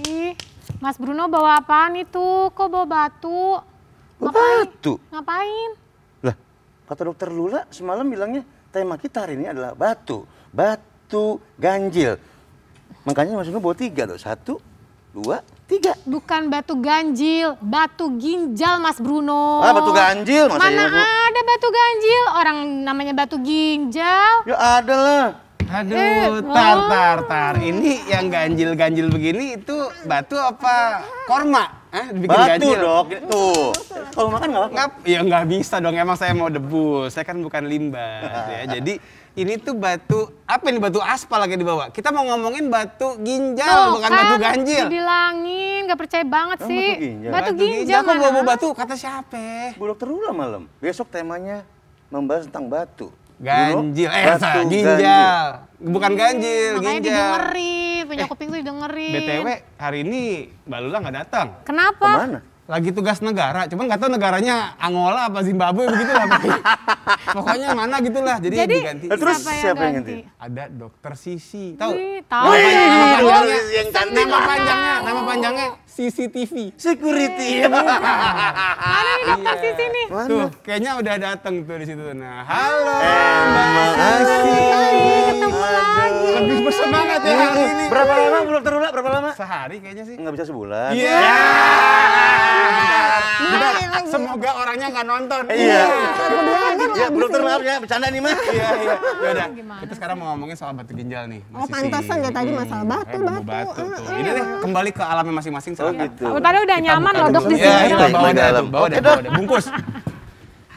Ih, Mas Bruno bawa apaan itu? Kok bawa batu? Batu? Ngapain? Lah, kata dokter Lula semalam bilangnya tema kita hari ini adalah batu. Batu ganjil. Makanya Mas Bruno bawa 3 tuh. 1, 2, 3. Bukan batu ganjil, batu ginjal Mas Bruno. Ah, batu ganjil maksudnya. Mana ada batu ganjil? Orang namanya batu ginjal. Ya ada lah. Aduh, tar. Ini yang ganjil-ganjil begini itu batu apa korma? Dibikin Batu ganjil. dok, tuh. Kalau makan nggak apa-apa. Ya nggak bisa dong, emang saya mau debus. Saya kan bukan limbah. Ya. Jadi ini tuh batu, apa ini batu aspal lagi dibawa? Kita mau ngomongin batu ginjal, bukan batu ganjil. Dibilangin, nggak percaya banget sih. Batu ginjal. Batu ginjal Kok mana? bawa batu? Kata siapa? Bu dokter Lula malam. Besok temanya membahas tentang batu. Ganjil, Batu ginjal. ganjil. Bukan ganjil, Makanya ginjal. didengerin, punya kuping tuh didengerin. BTW, hari ini Mbak Lula nggak datang. Kenapa? Kemana? Lagi tugas negara, cuman nggak tahu negaranya Angola apa Zimbabwe begitu lah. Pokoknya mana gitulah, jadi diganti. Terus siapa yang ganti? Ada Dokter Sisi, tahu? Wih, tahu. Nama panjangnya CCTV. Security. Mana nih dokter Sisi nih? Tuh, kayaknya udah datang tuh di situ. Nah, halo Mbak Sisi. Ketemu lagi. Lebih bersemangat ya hari ini. Berapa lama Bu dokter Lula? Berapa lama? Sehari kayaknya sih. Nggak bisa sebulan. Iya. Bentar, semoga orangnya nggak nonton. Iya. Ya, Bu dokter maaf ya, bercanda nih mah. Iya. Yaudah, Gimana kita sekarang mau ngomongin soal batu ginjal nih. Oh, pantasan ya tadi masalah batu. Tuh. Ini deh kembali ke alamnya masing-masing. Oh gitu. Padahal udah nyaman loh dok di Iya, sini. itu bawa dah, dalam. bawa dah. Bungkus.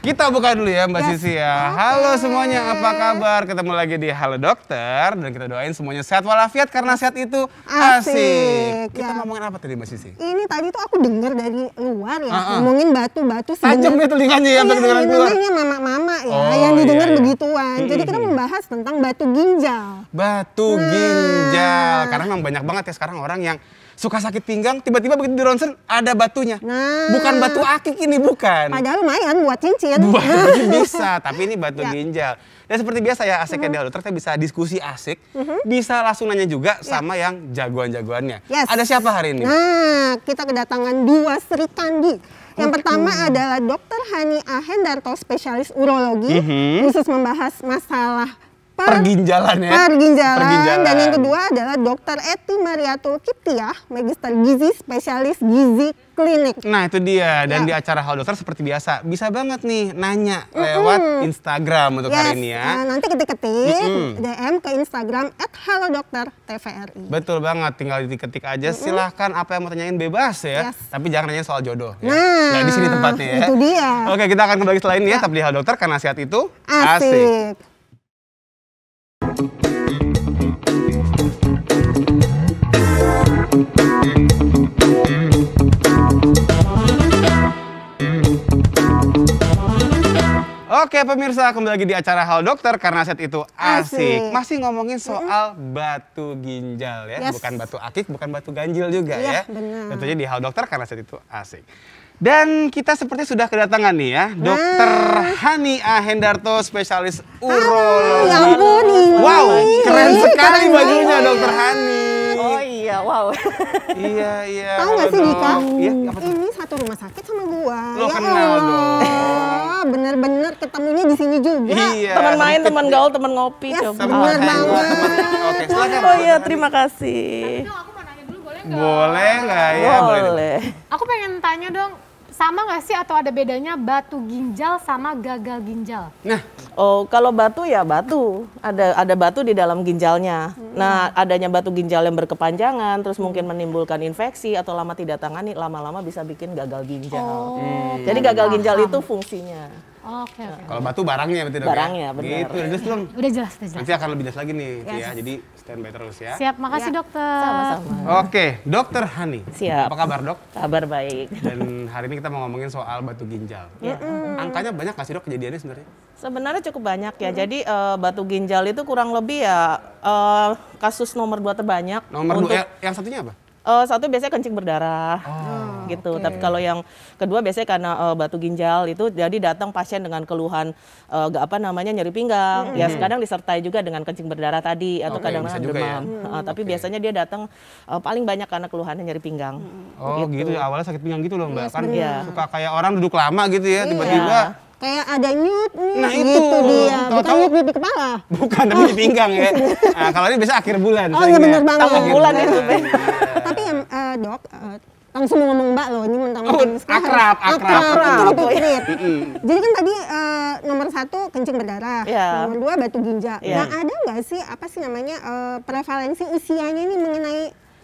Kita buka dulu ya Mbak Sisi ya. Halo semuanya, apa kabar? Ketemu lagi di Halo Dokter. Dan kita doain semuanya sehat walafiat karena sehat itu asik. Kita ngomongin apa tadi Mbak Sisi? Ini tadi tuh aku dengar dari luar ya, ngomongin batu-batu Tajam nih telinganya ya, sampai kedengeran keluar. Namanya mama-mama ya, Oh, yang didengar iya. begituan. Jadi kita membahas tentang batu ginjal. Batu ginjal. Karena memang banyak banget ya sekarang orang yang suka sakit pinggang, tiba-tiba begitu di ronsen ada batunya. Nah. Bukan batu akik ini, bukan. Padahal lumayan buat cincin. Buat bisa, tapi ini batu ginjal. Dan seperti biasa ya asiknya di Halo Dokter, kita bisa diskusi asik, bisa langsung nanya juga sama yang jagoan-jagoannya. Yes. Ada siapa hari ini? Nah, kita kedatangan dua Sri Kandi. Yang pertama adalah Dr. Hani Ahendarto, spesialis urologi, khusus membahas masalah Perginjalan ya. Perginjalan. Dan yang kedua adalah Dr. Eti Mariatul Kiptiah, magister gizi, spesialis gizi klinik. Nah itu dia, dan Ya. di acara Halo Dokter seperti biasa, bisa banget nih nanya lewat Instagram untuk hari ini ya. Nah, nanti ketik-ketik DM ke Instagram @halodokter_tvri. Betul banget, tinggal diketik aja, silahkan apa yang mau tanyain bebas ya. Yes. Tapi jangan nanya soal jodoh ya. Nah, di sini tempatnya ya. itu dia. Oke, kita akan kembali setelah ini ya, tapi di Halo Dokter karena sehat itu Asik. Oke pemirsa, kembali lagi di acara Halo Dokter karena sehat itu asik. Asik. Masih ngomongin soal batu ginjal ya, Yes. bukan batu akik, bukan batu ganjil juga ya. Iya, benar. Tentunya di Halo Dokter karena sehat itu asik. Dan kita seperti sudah kedatangan nih ya, Dokter Hani Ahendarto, spesialis urologi. Ya ampun, ini. Wow, keren Ini sekali keren bajunya banget. Dokter Hani. Oh iya, wow. Iya. Tahu nggak sih halo, Dika? Dok. Iya, apa tuh? Ini satu rumah sakit sama gua. Lo Ya kenal Allah, dong. bener-bener ketemunya di sini juga. Iya. Teman main, teman gaul, teman ngopi. Yes, coba. bener banget. Oke, silakan. Oh iya, terima kasih. Dong, aku mau nanya dulu boleh nggak? Boleh nggak ya? Boleh. Aku pengen tanya dong, sama nggak sih atau ada bedanya batu ginjal sama gagal ginjal? Nah, Oh, kalau batu ya batu. Ada batu di dalam ginjalnya. Nah, adanya batu ginjal yang berkepanjangan, terus mungkin menimbulkan infeksi atau lama tidak tangani, lama-lama bisa bikin gagal ginjal. Jadi gagal ginjal itu fungsinya. Oke. kalau batu barangnya berarti dok ya? Barangnya, benar. Gitu, udah jelas belum? Udah jelas, udah jelas. Nanti akan lebih jelas lagi nih, Ci, ya. Jadi standby terus ya. Siap, makasih dokter. Sama-sama. Oke, Dokter Hani. Siap. Apa kabar dok? Kabar baik. Dan hari ini kita mau ngomongin soal batu ginjal. Ya. Angkanya banyak nggak sih dok kejadiannya sebenarnya? Sebenarnya cukup banyak ya. Jadi batu ginjal itu kurang lebih ya kasus nomor 2 terbanyak. Nomor untuk, dua, yang satunya apa? Satu biasanya kencing berdarah. gitu. Tapi kalau yang kedua biasanya karena batu ginjal itu jadi datang pasien dengan keluhan nyeri pinggang. Ya kadang disertai juga dengan kencing berdarah tadi atau kadang-kadang demam. Tapi biasanya dia datang paling banyak karena keluhannya nyeri pinggang. Oh gitu ya, awalnya sakit pinggang gitu loh Mbak. Kan Iya. suka kayak orang duduk lama gitu ya, tiba-tiba Kayak ada nyut nih, Nah, itu. gitu dia. Bukan Tahu-tahu- nyut di kepala. bukan tapi di pinggang ya. Nah, kalau ini biasa akhir bulan. Oh iya seringnya. bener banget. Tanggal bulan itu, Be. Tapi ya Dok, langsung mau ngomong Mbak loh, ini mentang-mentang Oh, sekarang. akrab. Irit. Jadi kan tadi nomor 1 kencing berdarah, Iya. nomor 2 batu ginjal. Iya. Nah ada nggak sih apa sih namanya prevalensi usianya ini mengenai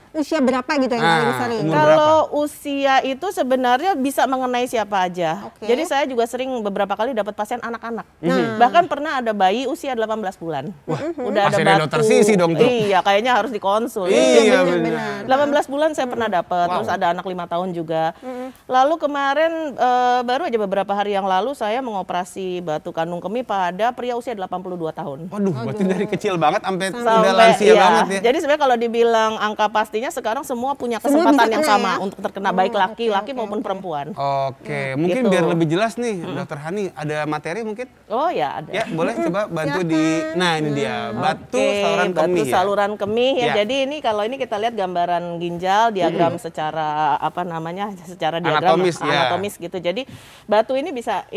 usia berapa gitu yang paling sering? umur Kalau usia itu sebenarnya bisa mengenai siapa aja. Oke. Jadi saya juga sering beberapa kali dapat pasien anak-anak. Bahkan pernah ada bayi usia 18 bulan. Udah ada pasiennya batu. dokter Sisi dong tuh. Iya, kayaknya harus dikonsul. Iya benar. 18 bulan saya pernah dapat, terus ada anak 5 tahun juga. Lalu kemarin baru aja beberapa hari yang lalu saya mengoperasi batu kandung kemih pada pria usia 82 tahun. Waduh, berarti dari kecil banget sampai udah Sampai, lansia iya. banget ya. Jadi sebenarnya kalau dibilang angka pastinya sekarang semua punya Semua kesempatan bisa yang kena sama ya? untuk terkena baik laki-laki maupun perempuan. Oke, mungkin Gitu. biar lebih jelas nih, Dokter Hani, ada materi mungkin? Oh ya ada. Ya, boleh coba bantu di. Nah, ini dia, batu Oke, saluran batu kemih ya. saluran kemih ya. Ya. Jadi ini kalau ini kita lihat gambaran ginjal, diagram secara secara diagram Anatomis, ya. anatomis gitu. Jadi batu ini bisa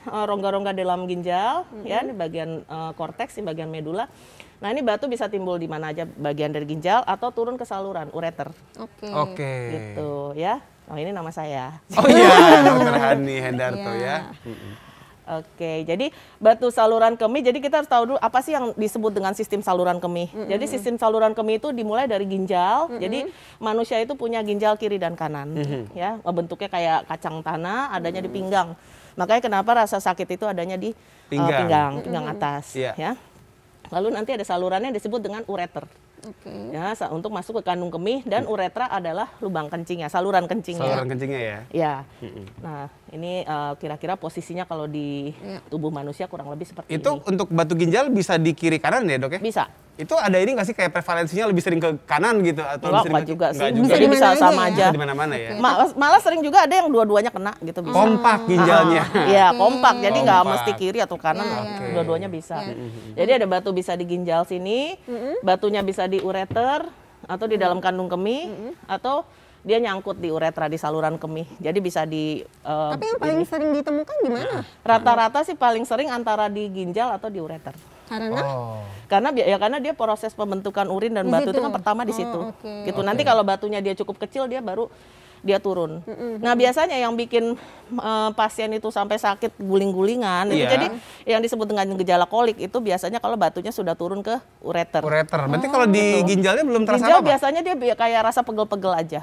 rongga-rongga dalam ginjal ya, di bagian korteks, di bagian medula. Nah ini batu bisa timbul di mana aja bagian dari ginjal atau turun ke saluran ureter Oke. Oke. gitu ya. Oh ini nama saya. Oh iya, Dokter Hani Hendarto ya. Oke, jadi batu saluran kemih, jadi kita harus tahu dulu apa sih yang disebut dengan sistem saluran kemih. Jadi sistem saluran kemih itu dimulai dari ginjal, jadi manusia itu punya ginjal kiri dan kanan, ya bentuknya kayak kacang tanah, adanya di pinggang. Makanya kenapa rasa sakit itu adanya di Pinggang. pinggang atas, Iya. ya. Lalu nanti ada salurannya disebut dengan ureter. Oke. Ya, untuk masuk ke kandung kemih dan uretra adalah lubang kencingnya, saluran kencingnya. Saluran kencingnya ya. Ya. Nah, ini kira-kira posisinya kalau di tubuh manusia kurang lebih seperti Itu ini. untuk batu ginjal bisa di kiri kanan ya, Dok ya? Bisa. Itu ada ini nggak sih kayak prevalensinya lebih sering ke kanan gitu atau lebih sering Enggak juga sih. Nggak juga. Jadi Di bisa mana sama aja aja. Bisa di mana-mana ya. Malah sering juga ada yang dua-duanya kena gitu bisa. Kompak ginjalnya. Iya, kompak. Jadi nggak Kompak. mesti kiri atau kanan, Oke. dua-duanya bisa. Jadi ada batu bisa di ginjal sini, batunya bisa di ureter atau di dalam kandung kemih atau dia nyangkut di uretra di saluran kemih. Jadi bisa di Tapi yang paling sering ditemukan di mana? rata-rata sih paling sering antara di ginjal atau di ureter. Karena Oh. Karena dia proses pembentukan urin dan Di batu itu situ? kan pertama di Oh, situ. oke. Gitu. Nanti kalau batunya dia cukup kecil dia baru dia turun. Nah, biasanya yang bikin pasien itu sampai sakit guling-gulingan itu Iya. jadi yang disebut dengan gejala kolik itu biasanya kalau batunya sudah turun ke ureter. Ureter. Berarti kalau di ginjalnya belum terasa Ginjal apa-apa? biasanya dia kayak rasa pegel-pegel aja.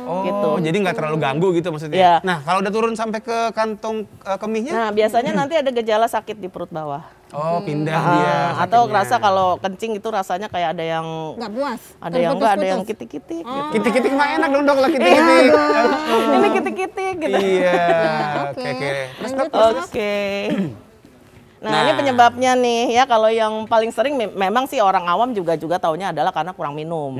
Oh, gitu. jadi nggak terlalu ganggu gitu maksudnya. Iya. Nah, kalau udah turun sampai ke kantong kemihnya, Nah, biasanya nanti ada gejala sakit di perut bawah. oh pindah dia. Atau sakitnya. rasa kalau kencing itu rasanya kayak ada yang nggak puas. ada yang enggak, ada yang Terputus-putus. kitik-kitik gitu. Kitik-kitik mah enak dong dok lah kitik-kitik. Ini kitik-kitik gitu. Iya. Oke. Oke. Terus Lanjut, dok, Oke. Nah, Nah. ini penyebabnya nih ya, kalau yang paling sering memang sih orang awam juga taunya adalah karena kurang minum.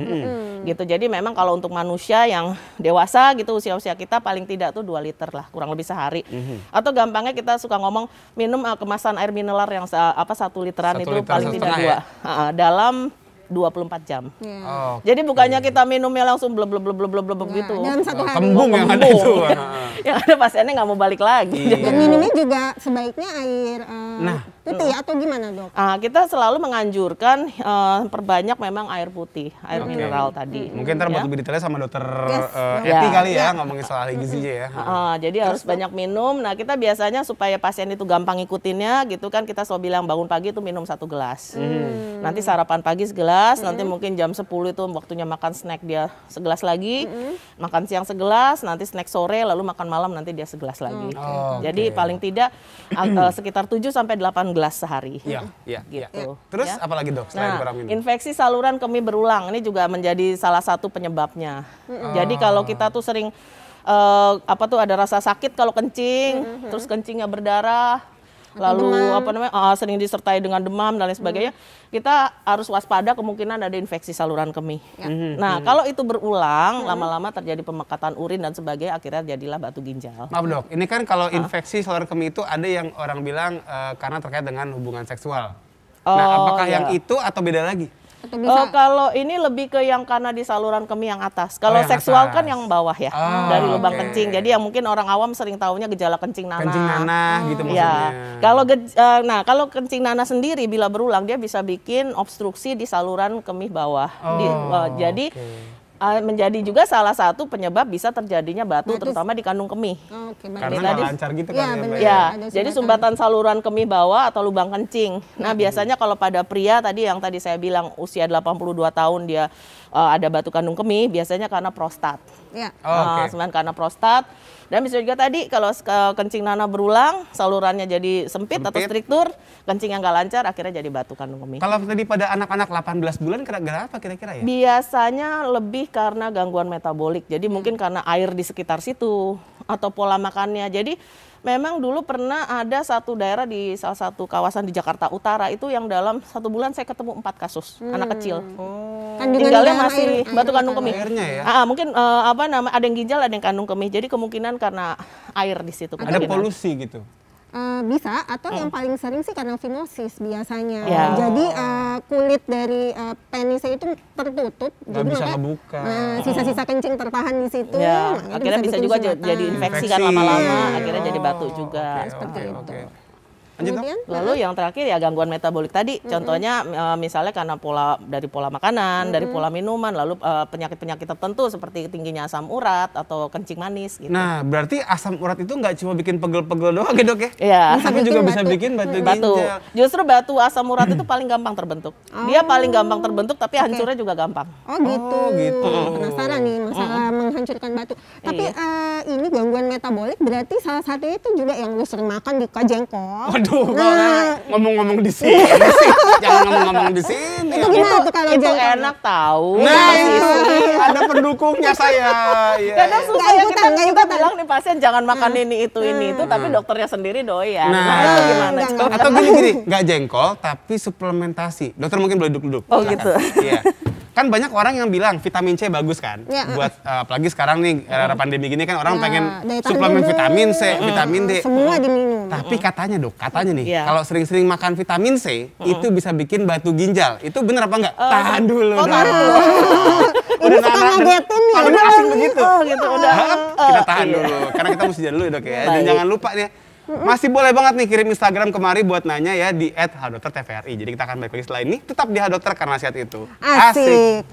Gitu. Jadi memang kalau untuk manusia yang dewasa gitu usia-usia kita paling tidak tuh 2 liter lah, kurang lebih sehari. Atau gampangnya kita suka ngomong minum kemasan air mineral yang 1 literan 1 itu liter, paling tidak 1,5 ya? dalam 24 jam. Oh, Jadi bukannya kita minumnya langsung bleb gitu. Dalam satu hari. kembung yang ada Kembung. itu. Yang ada pasiennya nggak mau balik lagi. Iya. Dan minumnya juga sebaiknya air Nah. putih atau gimana dok? Kita selalu menganjurkan perbanyak memang air putih, air Oke. mineral tadi. Mungkin ntar buat Ya. lebih detailnya sama dokter Yes. Eti Ya. kali ya ngomongin soal gizinya ya. Jadi harus banyak minum. Nah kita biasanya supaya pasien itu gampang ikutinnya gitu kan, kita selalu bilang bangun pagi itu minum 1 gelas. Nanti sarapan pagi segelas, nanti mungkin jam 10 itu waktunya makan snack dia segelas lagi, makan siang segelas, nanti snack sore, lalu makan malam nanti dia segelas lagi. Oke. Jadi paling tidak sekitar 7 sampai 8 gelas sehari. Iya, iya, iya. Gitu. Terus Ya. apa lagi dok selain Nah, kurang minum? infeksi saluran kemih berulang ini juga menjadi salah satu penyebabnya. Jadi kalau kita tuh sering ada rasa sakit kalau kencing, terus kencingnya berdarah, lalu demam. apa namanya sering disertai dengan demam dan lain sebagainya, kita harus waspada kemungkinan ada infeksi saluran kemih. Nah, kalau itu berulang, lama-lama terjadi pemekatan urin dan sebagainya, akhirnya jadilah batu ginjal. Maaf dok, ini kan kalau infeksi saluran kemih itu ada yang orang bilang karena terkait dengan hubungan seksual. Nah, apakah yang itu atau beda lagi? Atau bisa Kalau ini lebih ke yang karena di saluran kemih yang atas. Kalau yang seksual atas. kan yang bawah ya, dari lubang kencing. Jadi yang mungkin orang awam sering tahunya gejala kencing nanah. Kencing nanah gitu maksudnya. Ya, kalau kencing nanah sendiri bila berulang dia bisa bikin obstruksi di saluran kemih bawah. Jadi menjadi juga salah satu penyebab bisa terjadinya batu terutama di kandung kemih. Oke, baik. Karena nggak lancar gitu Iya, kan ya, benar. Mbak? Ya, Ada jadi sumbatan saluran kemih bawah atau lubang kencing. Nah, biasanya kalau pada pria tadi yang tadi saya bilang usia 82 tahun dia ada batu kandung kemih, biasanya karena prostat. Ya. Sebenarnya karena prostat. Dan bisa juga tadi kalau kencing nanah berulang, salurannya jadi sempit atau struktur, kencing yang nggak lancar akhirnya jadi batu kandung kemih. Kalau tadi pada anak-anak 18 bulan gara-gara apa kira-kira ya? Biasanya lebih karena gangguan metabolik. Jadi mungkin karena air di sekitar situ atau pola makannya. Jadi memang dulu pernah ada satu daerah di salah satu kawasan di Jakarta Utara itu yang dalam 1 bulan saya ketemu 4 kasus anak kecil. Kandungan Tinggalnya darah masih air batu kandung kemih. Airnya ya? Mungkin ada yang ginjal, ada yang kandung kemih. Jadi kemungkinan karena air di situ. Ada kemungkinan. polusi gitu? Bisa, atau yang paling sering sih karena fimosis biasanya. Ya. Jadi kulit dari penisnya itu tertutup, Nggak bisa ngebuka. Sisa-sisa kencing tertahan di situ. Ya, itu akhirnya bisa bikin juga sumbatan. jadi infeksi kan Infeksi. lama-lama, akhirnya jadi batu juga. Seperti itu. Lanjut dok? Kemudian Lalu yang terakhir ya gangguan metabolik tadi, contohnya misalnya karena dari pola makanan, dari pola minuman, lalu penyakit-penyakit tertentu seperti tingginya asam urat atau kencing manis gitu. Nah, berarti asam urat itu nggak cuma bikin pegel-pegel doang ya dok ya? Iya. Tapi juga bisa bikin batu Batu. ginjal. Justru batu asam urat itu paling gampang terbentuk. Dia paling gampang terbentuk tapi hancurnya juga gampang. Oh gitu. gitu. Penasaran nih masalah menghancurkan batu. Tapi ini gangguan metabolik berarti salah satunya itu juga yang lu sering makan di kajengkol. Waduh, ngomong-ngomong di sini sih. Jangan ngomong-ngomong di sini. Itu gimana tuh kalau Itu jengkol? enak tahu. Nah, Itu ada pendukungnya saya. Iya. kadang susah Nggak ya ikutan, kita nggak ikutan. bilang nih pasien jangan makan ini itu tapi dokternya sendiri doyan. Nah, Itu gimana? enggak, coba? Atau gini, nggak jengkol tapi suplementasi. Dokter mungkin boleh duduk-duduk. Oh, Silakan. gitu. Iya. Kan banyak orang yang bilang vitamin C bagus kan. Ya. Buat apalagi sekarang nih era pandemi gini kan orang pengen daya tahan suplemen tubuh. vitamin C, vitamin D. Semua diminum. Tapi katanya dok, nih Iya. kalau sering-sering makan vitamin C itu bisa bikin batu ginjal. Itu bener apa enggak? Tahan dulu. Oh, dok. tahan dulu. Ini suka ngagetin ya. Udah asing begitu. Oh, gitu udah. Kita tahan Iya. dulu, karena kita mesti jalan dulu ya dok ya. Dan Baik. jangan lupa nih, masih boleh banget nih kirim Instagram kemari buat nanya ya di @hadokter_tvri. Jadi kita akan balik lagi setelah ini, tetap di Hadokter karena sehat itu Asik.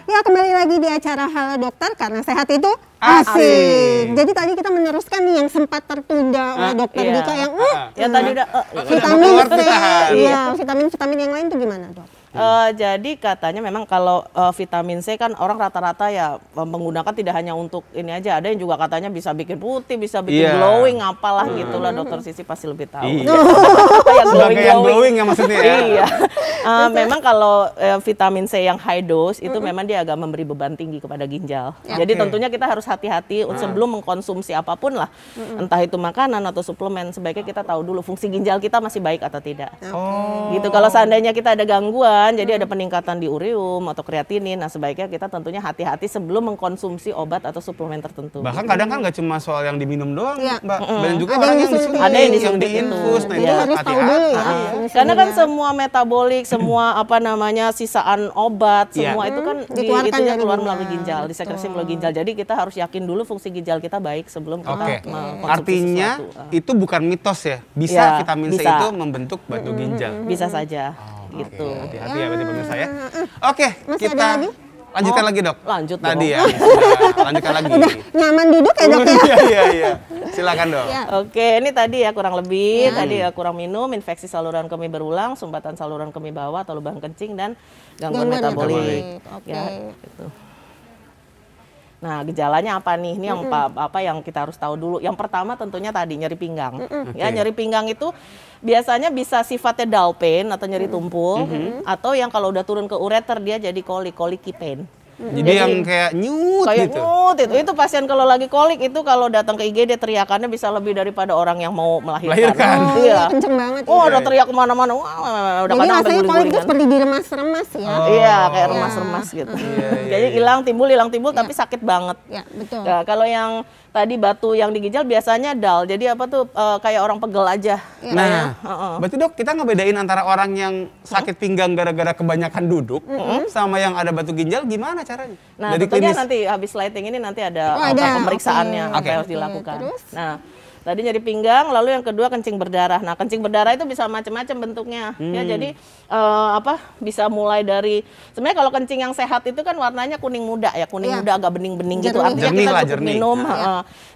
Ya, kembali lagi di acara Halo Dokter karena sehat itu asik. Jadi tadi kita meneruskan nih yang sempat tertunda oleh dokter iya. Dika yang Ya tadi udah vitamin keluar, C. ditahan. Iya, vitamin-vitamin yang lain tuh gimana, Dok? Jadi katanya memang kalau vitamin C kan orang rata-rata ya menggunakan tidak hanya untuk ini aja, ada yang juga katanya bisa bikin putih, bisa bikin Iya. glowing apalah gitulah. Dokter Sisi pasti lebih tahu. Iya. Apa yang Sebagai yang glowing ya maksudnya ya. Iya. Memang kalau vitamin C yang high dose itu memang dia agak memberi beban tinggi kepada ginjal. Jadi Oke. tentunya kita harus hati-hati sebelum mengkonsumsi apapun lah, entah itu makanan atau suplemen, sebaiknya kita tahu dulu fungsi ginjal kita masih baik atau tidak. Oh. Gitu. Kalau seandainya kita ada gangguan, jadi ada peningkatan di ureum atau kreatinin, nah sebaiknya kita tentunya hati-hati sebelum mengkonsumsi obat atau suplemen tertentu. Bahkan kadang kan nggak cuma soal yang diminum doang, Iya. Mbak. Banyak juga Ada orang yang yang disuntik. disuntik, Ada yang yang disuntik diinfus. itu. Nah, Jadi itu harus tahu hati-hati. dulu ya. Karena kan fungsinya. semua metabolik, semua apa namanya sisaan obat, Iya. semua itu kan Dikeluarkan itunya dari keluar ginjal. melalui ginjal, disekresi melalui ginjal. Jadi kita harus yakin dulu fungsi ginjal kita baik sebelum kita Oke, mengkonsumsi artinya sesuatu. itu bukan mitos ya. Bisa Ya, vitamin C bisa. itu membentuk batu ginjal. Bisa saja Oke, gitu. hati-hati ya berarti pemirsa ya. Oke, Masih kita ada lagi? lanjutkan lagi dok. Lanjut Tadi dong. ya, sudah. Lanjutkan lagi. Nyaman duduk ya, Dok ya? Iya. Silakan dok. Ya. Oke, ini tadi ya kurang lebih, tadi ya kurang minum, infeksi saluran kemih berulang, sumbatan saluran kemih bawah atau lubang kencing dan gangguan Gangguan metabolik. metabolik. Oke. Ya, gitu. Nah, gejalanya apa nih? Ini yang apa yang kita harus tahu dulu. Yang pertama tentunya tadi nyeri pinggang. Ya, nyeri pinggang itu biasanya bisa sifatnya dull pain atau nyeri tumpul, atau yang kalau udah turun ke ureter dia jadi colicky pain. Jadi yang kayak nyut gitu. Itu pasien kalau lagi kolik itu kalau datang ke IGD teriakannya bisa lebih daripada orang yang mau melahirkan. Iya, kenceng banget. Udah teriak kemana-mana. Udah Jadi kadang rasanya kolik itu guling-gulingan. seperti diremas-remas ya. Iya, kayak remas-remas gitu. Jadi hilang timbul tapi sakit banget. Ya, betul. Nah, kalau yang tadi batu yang di ginjal biasanya dull. Jadi apa tuh kayak orang pegel aja. Nah, berarti Dok kita ngebedain antara orang yang sakit pinggang gara-gara kebanyakan duduk sama yang ada batu ginjal gimana caranya? Nah, Dari tentunya klinis. nanti habis lighting ini nanti ada ada, pemeriksaannya oke. apa yang harus dilakukan. Terus? Nah, tadi nyeri pinggang, lalu yang kedua kencing berdarah. Nah, kencing berdarah itu bisa macam-macam bentuknya. Ya, jadi bisa mulai dari sebenarnya kalau kencing yang sehat itu kan warnanya kuning muda ya, kuning muda agak bening-bening gitu. Jernih. Artinya Jernih kita lah, cukup jernih. minum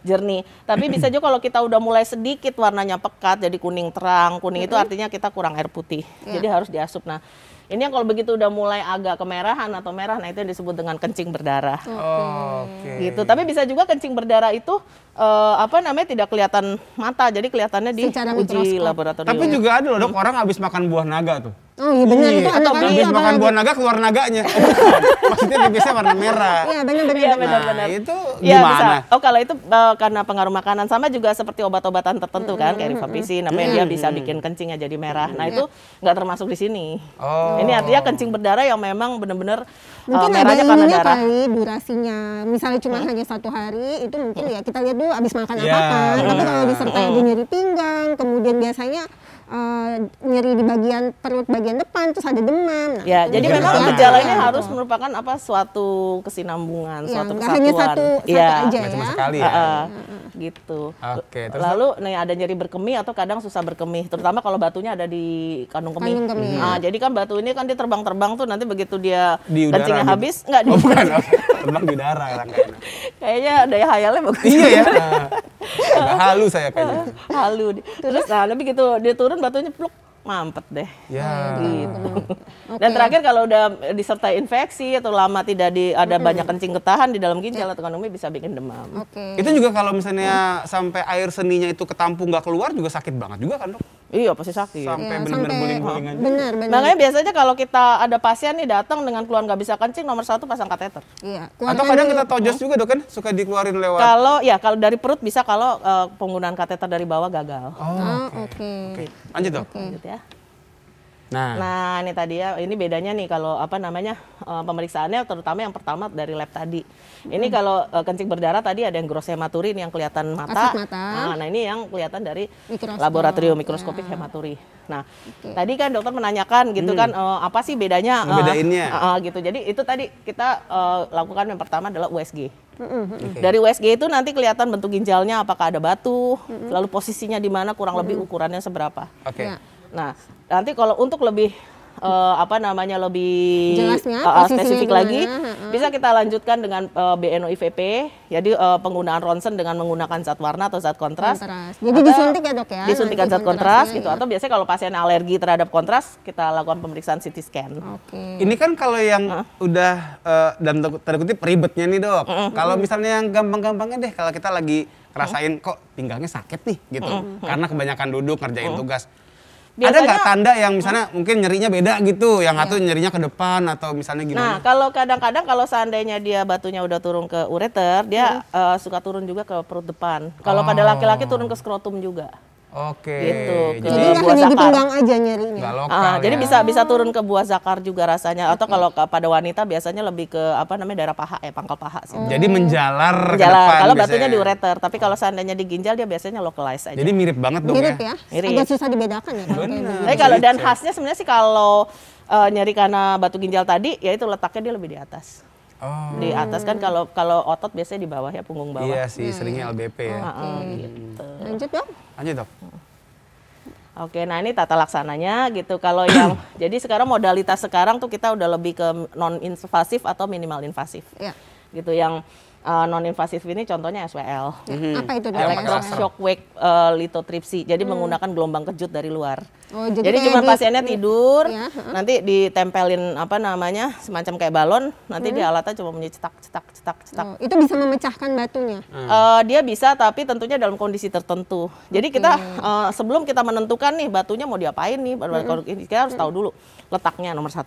jernih. Tapi bisa juga kalau kita udah mulai sedikit warnanya pekat jadi kuning terang. Kuning itu artinya kita kurang air putih. Jadi harus diasup. Nah, ini yang kalau begitu udah mulai agak kemerahan atau merah, nah itu yang disebut dengan kencing berdarah. Oke. Gitu. Tapi bisa juga kencing berdarah itu tidak kelihatan mata, jadi kelihatannya di Secara uji mikroskop. laboratorium. Tapi juga ada loh Dok orang habis makan buah naga tuh. Oh iya benar itu Atau anak-anak habis tuh makan apalagi. buah naga keluar naganya. Maksudnya biasanya warna merah. Iya benar-benar. Iya benar-benar. Nah, itu Iya, gimana? bisa. Oh kalau itu karena pengaruh makanan sama juga seperti obat-obatan tertentu kan kayak rifampicin, apa yang dia bisa bikin kencingnya jadi merah. Nah itu nggak termasuk di sini. Oh. Ini artinya kencing berdarah yang memang benar-benar Mungkin ada merahnya karena ininya darah. kali durasinya. Misalnya cuma hanya 1 hari, itu mungkin ya kita lihat dulu abis makan Ya, apa kan. Tapi benar. kalau disertai ada nyeri pinggang, kemudian biasanya nyeri di bagian perut bagian depan, terus ada demam. Nah, Ya, jadi Gejala memang sama. gejala ini Iya, harus betul. merupakan suatu kesinambungan, Iya, suatu nggak kesatuan. hanya satu Iya. aja Nggak cuma ya. sekali ya. Gitu. Oke, terus Lalu nih ada nyeri berkemih atau kadang susah berkemih, terutama kalau batunya ada di kandung kemih. Kandung kemih. Nah, jadi kan batu ini kan dia terbang-terbang tuh nanti begitu dia Di udara kencingnya gitu. habis, enggak Oh bukan, terbang di darah rangkaian. kayaknya daya hayalnya bagus. Iya ya. Agak halu saya kayaknya. Halu. Terus nah tapi gitu dia turun batunya pluk mampet deh. Ya. Gitu. Dan terakhir kalau udah disertai infeksi atau lama tidak ada banyak kencing ketahan di dalam ginjal atau kandung kemih bisa bikin demam. Oke. Itu juga kalau misalnya sampai air seninya itu ketampung nggak keluar juga sakit banget juga kan Dok? Iya pasti sakit. Sampai Ya, benar-benar sampai- guling-gulingan. Benar. Makanya biasanya kalau kita ada pasien nih datang dengan keluhan nggak bisa kencing, nomor 1 pasang kateter. Iya. Atau kadang kita tojos juga Dok kan suka dikeluarin lewat. Kalau dari perut bisa, kalau penggunaan kateter dari bawah gagal. Oh, oke. Oke, lanjut Dok. Lanjut ya. Nah, Nah ini tadi ya, ini bedanya nih kalau pemeriksaannya terutama yang pertama dari lab tadi. Ini kalau kencing berdarah tadi ada yang gross hematuri, ini yang kelihatan mata. Kasat mata. Nah ini yang kelihatan dari Mikroskop. laboratorium mikroskopik hematuri. Nah tadi kan dokter menanyakan gitu kan apa sih bedanya? Ngebedainnya. Gitu. Jadi itu tadi kita lakukan yang pertama adalah USG. Dari USG itu nanti kelihatan bentuk ginjalnya apakah ada batu, lalu posisinya di mana, kurang lebih ukurannya seberapa. oke. Ya. Nah, nanti kalau untuk lebih lebih Jelasnya, posisinya spesifik gimana, lagi, bisa kita lanjutkan dengan BNO-IVP, jadi penggunaan ronsen dengan menggunakan zat warna atau zat kontras. Jadi Atau disuntik ya dok ya? Disuntikan nanti zat kontras kontrasnya, gitu, ya. atau biasanya kalau pasien alergi terhadap kontras, kita lakukan pemeriksaan CT scan. Oke. Ini kan kalau yang udah dalam tanda kutip ribetnya nih Dok. Kalau misalnya yang gampang-gampangnya deh, kalau kita lagi ngerasain kok pinggangnya sakit nih gitu. Karena kebanyakan duduk ngerjain tugas. Ada Biasanya- nggak tanda yang misalnya mungkin nyerinya beda gitu, yang satu nyerinya ke depan atau misalnya Nah, gimana? kalau kadang-kadang kalau seandainya dia batunya udah turun ke ureter, dia suka turun juga ke perut depan. Kalau pada laki-laki turun ke skrotum juga. Oke. Gitu, ke Jadi nggak buah hanya di zakar. pinggang aja nyerinya. nggak lokal Jadi ya. bisa turun ke buah zakar juga rasanya, atau kalau pada wanita biasanya lebih ke daerah paha ya, pangkal paha sih. Jadi menjalar ke Jalan. depan Kalau batunya biasanya. di ureter, tapi kalau seandainya di ginjal dia biasanya localize aja. Jadi mirip banget Dok Mirip ya. ya? Mirip. Agak susah dibedakan ya kalau kayak Benar. gitu. Tapi kalau dan khasnya sebenarnya sih kalau nyeri karena batu ginjal tadi, ya itu letaknya dia lebih di atas. Oh. Di atas kan kalau otot biasanya di bawah ya, punggung bawah. Iya sih, seringnya LBP ya. Gitu. Lanjut dok. Lanjut Dok. Oke, nah ini tata laksananya gitu. Kalau yang jadi sekarang modalitas sekarang tuh kita udah lebih ke non invasif atau minimal invasif. Ya. Gitu yang non invasif ini contohnya SWL. Apa itu? Electroshock-wave lithotripsy. Jadi menggunakan gelombang kejut dari luar. Oh, jadi cuma pasiennya tidur, nanti ditempelin semacam kayak balon, nanti di alatnya cuma bunyi cetak. Oh, itu bisa memecahkan batunya? Dia bisa, tapi tentunya dalam kondisi tertentu. Jadi kita sebelum kita menentukan nih batunya mau diapain nih, kita harus tahu dulu letaknya nomor 1.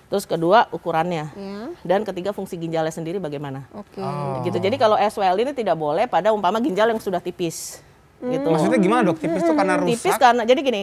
Terus kedua ukurannya, dan ketiga fungsi ginjalnya sendiri bagaimana. Gitu. Jadi kalau SWL ini tidak boleh pada umpama ginjal yang sudah tipis. Gitu. Maksudnya gimana dok? Tipis itu karena rusak? Tipis karena, jadi gini,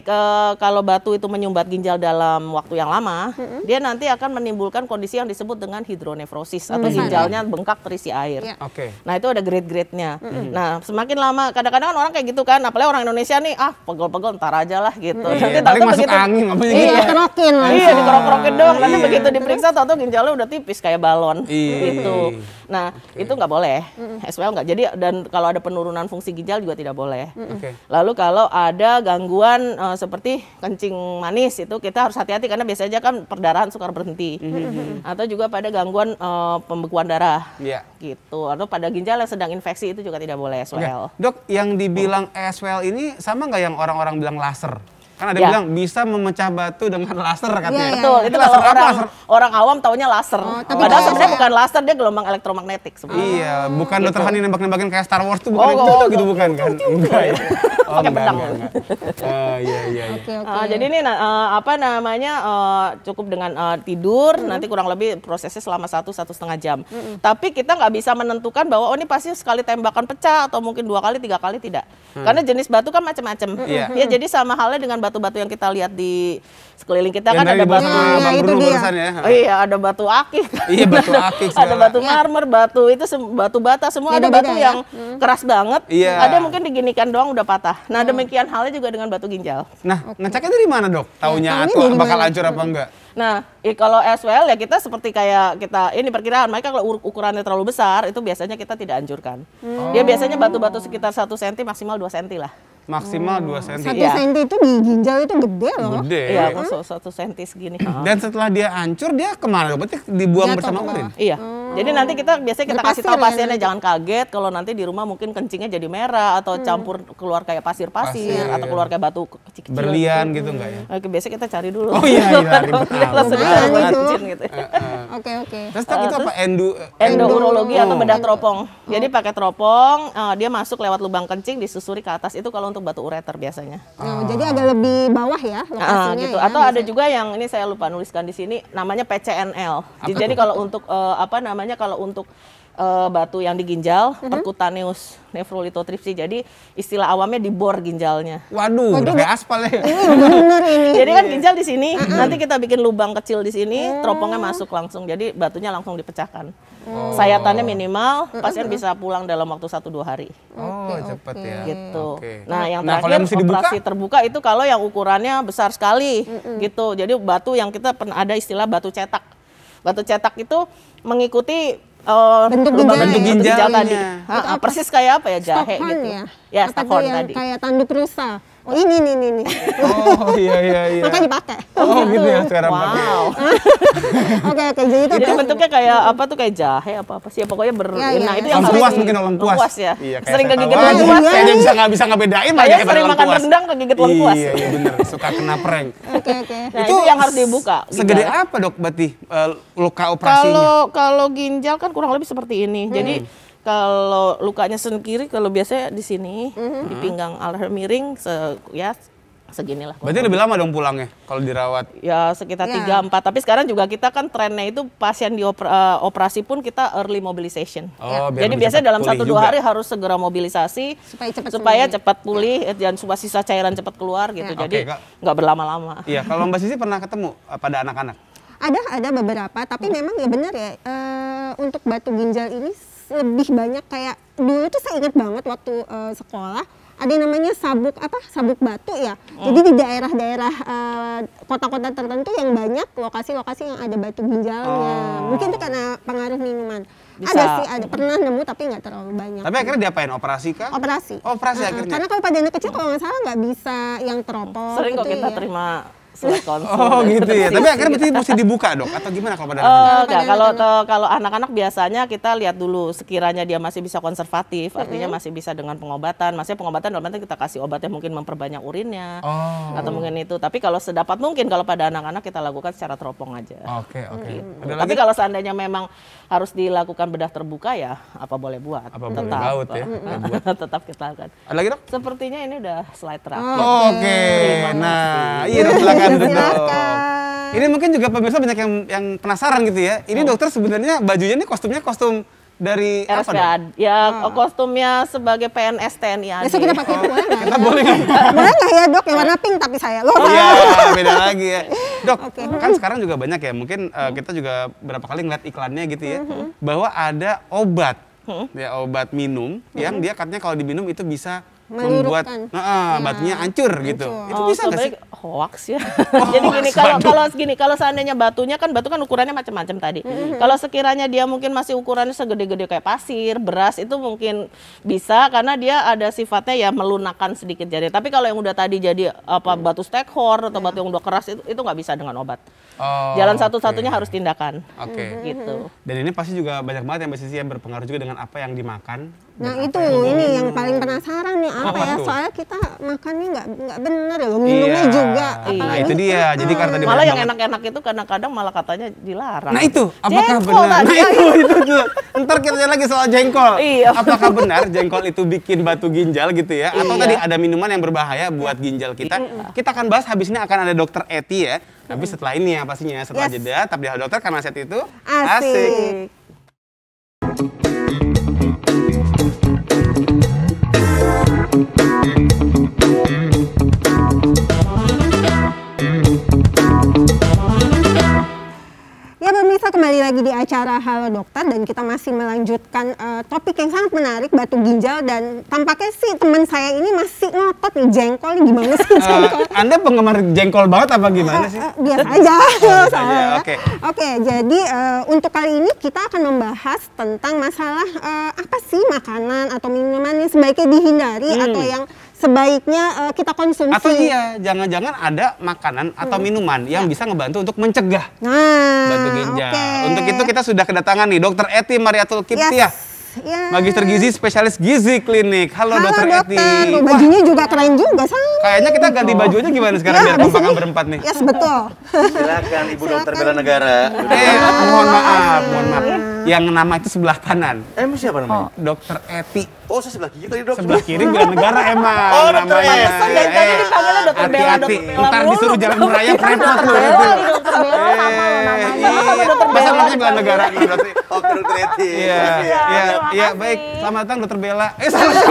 kalau batu itu menyumbat ginjal dalam waktu yang lama, dia nanti akan menimbulkan kondisi yang disebut dengan hidronefrosis atau ginjalnya bengkak terisi air. Nah itu ada grade-grade-nya. Nah semakin lama, kadang-kadang orang kayak gitu kan, apalagi orang Indonesia nih, pegel-pegel ntar aja lah gitu. Nanti paling masuk angin, dikerokin lah. Iya, dikerok-kerokin doang. Nanti begitu diperiksa, tahu ginjalnya udah tipis kayak balon. Gitu. Nah itu nggak boleh, SWL nggak. Jadi dan kalau ada penurunan fungsi ginjal juga tidak boleh. Lalu kalau ada gangguan seperti kencing manis itu kita harus hati-hati karena biasanya kan perdarahan suka berhenti. Atau juga pada gangguan pembekuan darah. Gitu. Atau pada ginjal yang sedang infeksi itu juga tidak boleh SWL. Dok, yang dibilang SWL ini sama nggak yang orang-orang bilang laser? Kan ada yang bilang bisa memecah batu dengan laser katanya. Betul, itu kalau orang awam taunya laser. Padahal sebenarnya bukan laser, dia gelombang elektromagnetik sebenarnya. Iya, bukan dokter Hani nembak-nembakin kayak Star Wars tuh bukan gitu bukan kan? Enggak ya. Pakai pedang. Iya. Jadi ini cukup dengan tidur, nanti kurang lebih prosesnya selama 1–1,5 jam. Tapi kita nggak bisa menentukan bahwa ini pasti sekali tembakan pecah atau mungkin 2 kali, 3 kali tidak. Karena jenis batu kan macam-macam. Ya jadi sama halnya dengan batu-batu yang kita lihat di sekeliling kita kan ada batu. Iya, ada batu akik. Iya, batu akik. Ada batu marmer, batu itu batu bata, semua ada batu yang keras banget. Ada mungkin diginikan doang udah patah. Nah, demikian halnya juga dengan batu ginjal. Nah, ngeceknya dari mana, Dok? Taunya atau bakal hancur apa enggak? Nah, kalau SWL ya kita seperti kayak kita ini perkiraan, mereka kalau ukurannya terlalu besar itu biasanya kita tidak anjurkan. Dia biasanya batu-batu sekitar 1 cm maksimal 2 cm lah. Maksimal 2 cm. 1 cm itu di ginjal itu gede loh. Gede. Iya, 1 cm segini. Dan setelah dia hancur dia kemana? Berarti dibuang bersama urin? Iya. Jadi nanti kita biasanya kasih tahu pasiennya jangan kaget kalau nanti di rumah mungkin kencingnya jadi merah atau campur keluar kayak pasir-pasir atau keluar kayak batu kecil-kecil. Berlian gitu enggak ya? Oke, biasanya kita cari dulu. Oh iya, ribet amat. Gitu. Oke. Terus itu apa? Endourologi atau bedah teropong. Jadi pakai teropong, dia masuk lewat lubang kencing disusuri ke atas. Itu kalau untuk batu ureter biasanya. Jadi agak lebih bawah ya lokasinya. Gitu. Ya, atau ada juga yang ini saya lupa nuliskan di sini namanya PCNL. Jadi kalau untuk kalau untuk batu yang di ginjal, percutaneous nephrolithotripsy. Jadi istilah awamnya dibor ginjalnya. Waduh, udah kayak aspal ya. Bener ini. Jadi kan ginjal di sini, nanti kita bikin lubang kecil di sini, teropongnya masuk langsung. Jadi batunya langsung dipecahkan. Sayatannya minimal, pasien bisa pulang dalam waktu 1–2 hari. Cepet ya. Gitu. Nah, yang terakhir operasi terbuka itu kalau yang ukurannya besar sekali, gitu. Jadi batu yang kita pernah ada istilah batu cetak. Batu cetak itu mengikuti bentuk ginjal tadi. Persis kayak apa ya, jahe Stockholm gitu. Ya, Stockholm tadi. Kayak tanduk rusa. Oh ini. Oh iya. Maka dipakai. Oh gitu ya sekarang. Wow. Oke, jadi bentuknya kayak apa tuh, kayak jahe apa sih ya, pokoknya nah itu yang lengkuas mungkin lengkuas ya. Iya, sering kegigit lengkuas. lengkuas. Kayaknya bisa ngebedain Kayak sering makan rendang kegigit lengkuas. Iya benar, suka kena prank. Oke. Nah, itu yang harus dibuka. Segede apa, Dok, berarti luka operasinya? Kalau ginjal kan kurang lebih seperti ini. Jadi kalau lukanya sendiri, kalau biasanya di sini di pinggang leher miring seginilah. Berarti lebih lama dong pulangnya kalau dirawat? Ya sekitar 3–4. Tapi sekarang juga kita kan trennya itu pasien di operasi pun kita early mobilization. Jadi biasanya dalam 1–2 hari harus segera mobilisasi supaya cepat pulih dan supaya sisa cairan cepat keluar gitu. Jadi nggak berlama-lama. Iya, kalau Mbak Sisi pernah ketemu pada anak-anak? Ada beberapa, tapi memang ya benar ya, untuk batu ginjal ini lebih banyak kayak dulu tuh saya ingat banget waktu sekolah ada yang namanya sabuk batu ya. Jadi di daerah-daerah kota-kota tertentu yang banyak lokasi-lokasi yang ada batu ginjalnya. Mungkin itu karena pengaruh minuman. Ada pernah nemu tapi nggak terlalu banyak. Tapi akhirnya diapain? Operasi kah? Operasi. Operasi akhirnya. Karena kalau pada anak kecil kalau nggak salah nggak bisa yang teropong. Sering kok kita terima surat konsul. Oh gitu ya. Terus Tapi akhirnya berarti mesti dibuka dok atau gimana kalau pada anak? Enggak, kalau anak-anak biasanya kita lihat dulu sekiranya dia masih bisa konservatif, artinya masih bisa dengan pengobatan. Maksudnya pengobatan dalam arti kita kasih obat yang mungkin memperbanyak urinnya atau mungkin itu. Tapi kalau sedapat mungkin kalau pada anak-anak kita lakukan secara teropong aja. Oke. Ada Tapi lagi? kalau seandainya memang harus dilakukan bedah terbuka ya apa boleh buat. Apa boleh baut ya? Tetap kita lakukan. Ada lagi dok? Sepertinya ini udah slide terakhir. Oke. Nah, iya dok silakan dok. Ini mungkin juga pemirsa banyak yang penasaran gitu ya. Ini dokter sebenarnya bajunya ini kostumnya kostum dari apa dok? RSPAD. Ya kostumnya sebagai PNS TNI AD. Besok kita pakai itu boleh nggak? Kita boleh nggak? Boleh nggak ya dok? Yang warna pink tapi saya loh. Iya, beda lagi ya. Dok, kan sekarang juga banyak ya, mungkin kita juga berapa kali ngeliat iklannya gitu ya, bahwa ada obat, ya obat minum yang dia katanya kalau diminum itu bisa membuat batunya hancur gitu. Itu bisa nggak sih? Sebenarnya hoax ya. Jadi gini, kalau seandainya batunya kan batu kan ukurannya macam-macam tadi. Kalau sekiranya dia mungkin masih ukurannya segede-gede kayak pasir, beras itu mungkin bisa karena dia ada sifatnya ya melunakan sedikit jari. Tapi kalau yang udah tadi jadi apa batu stekhor atau batu yang udah keras itu nggak bisa dengan obat. Jalan satu-satunya harus tindakan. Oke. Gitu. Dan ini pasti juga banyak banget yang Mbak yang berpengaruh juga dengan apa yang dimakan. Nah itu ini yang paling penasaran nih apa ya? tuh? Soalnya kita makannya nggak bener ya, minumnya juga. Nah itu dia. Jadi karena tadi Malah banyak yang banget. enak-enak itu kadang-kadang malah katanya dilarang. Nah itu, apakah Jengkol benar? tadi. Nah itu tuh. Ntar kita tanya lagi soal jengkol. Iya. Apakah benar jengkol itu bikin batu ginjal gitu ya? Atau Iya. tadi ada minuman yang berbahaya buat ginjal kita? Kita akan bahas habis ini akan ada dokter Eti ya. Tapi setelah ini ya pastinya, setelah jeda, tapi di Halo Dokter karena set itu Asik. Ya pemirsa, kembali lagi di acara Halo Dokter dan kita masih melanjutkan topik yang sangat menarik, batu ginjal, dan tampaknya sih teman saya ini masih ngotot nih, jengkol nih, gimana sih jengkol? Anda penggemar jengkol banget apa gimana sih? Biasa aja. biasa aja, oke. Oke, jadi untuk kali ini kita akan membahas tentang masalah apa sih makanan atau minuman yang sebaiknya dihindari atau yang sebaiknya kita konsumsi. Atau iya, jangan-jangan ada makanan atau minuman yang bisa ngebantu untuk mencegah Nah, batu ginjal. oke. Untuk itu kita sudah kedatangan nih Dokter Eti Mariatul Kiptiah, Yes. Magister Gizi, spesialis gizi klinik. Halo, Dokter Eti. Loh, bajunya juga keren juga sama. Kayaknya kita ganti baju aja gimana sekarang biar habis kompakan ini. berempat nih. Yes, betul. Silakan Ibu Dokter Bela Negara. Mohon maaf. Yang nama itu sebelah kanan. Emang siapa namanya? Dokter Eti. Oh, saya sebelah kiri tadi, Dok. Sebelah kiri Bela Negara emang. Oh, Dokter namanya. Eti. Pantesan dari tadi dipanggilnya Dokter Bela, Hati-hati. Dokter Bela Ntar mulu. disuruh jalan merayap repot lu. Dokter Bela sama lo namanya. Sama Dokter Masa Bela. namanya Bela Negara nih berarti. Oke, Dokter Eti. Iya, iya, baik. Selamat datang Dokter Bela. Salah.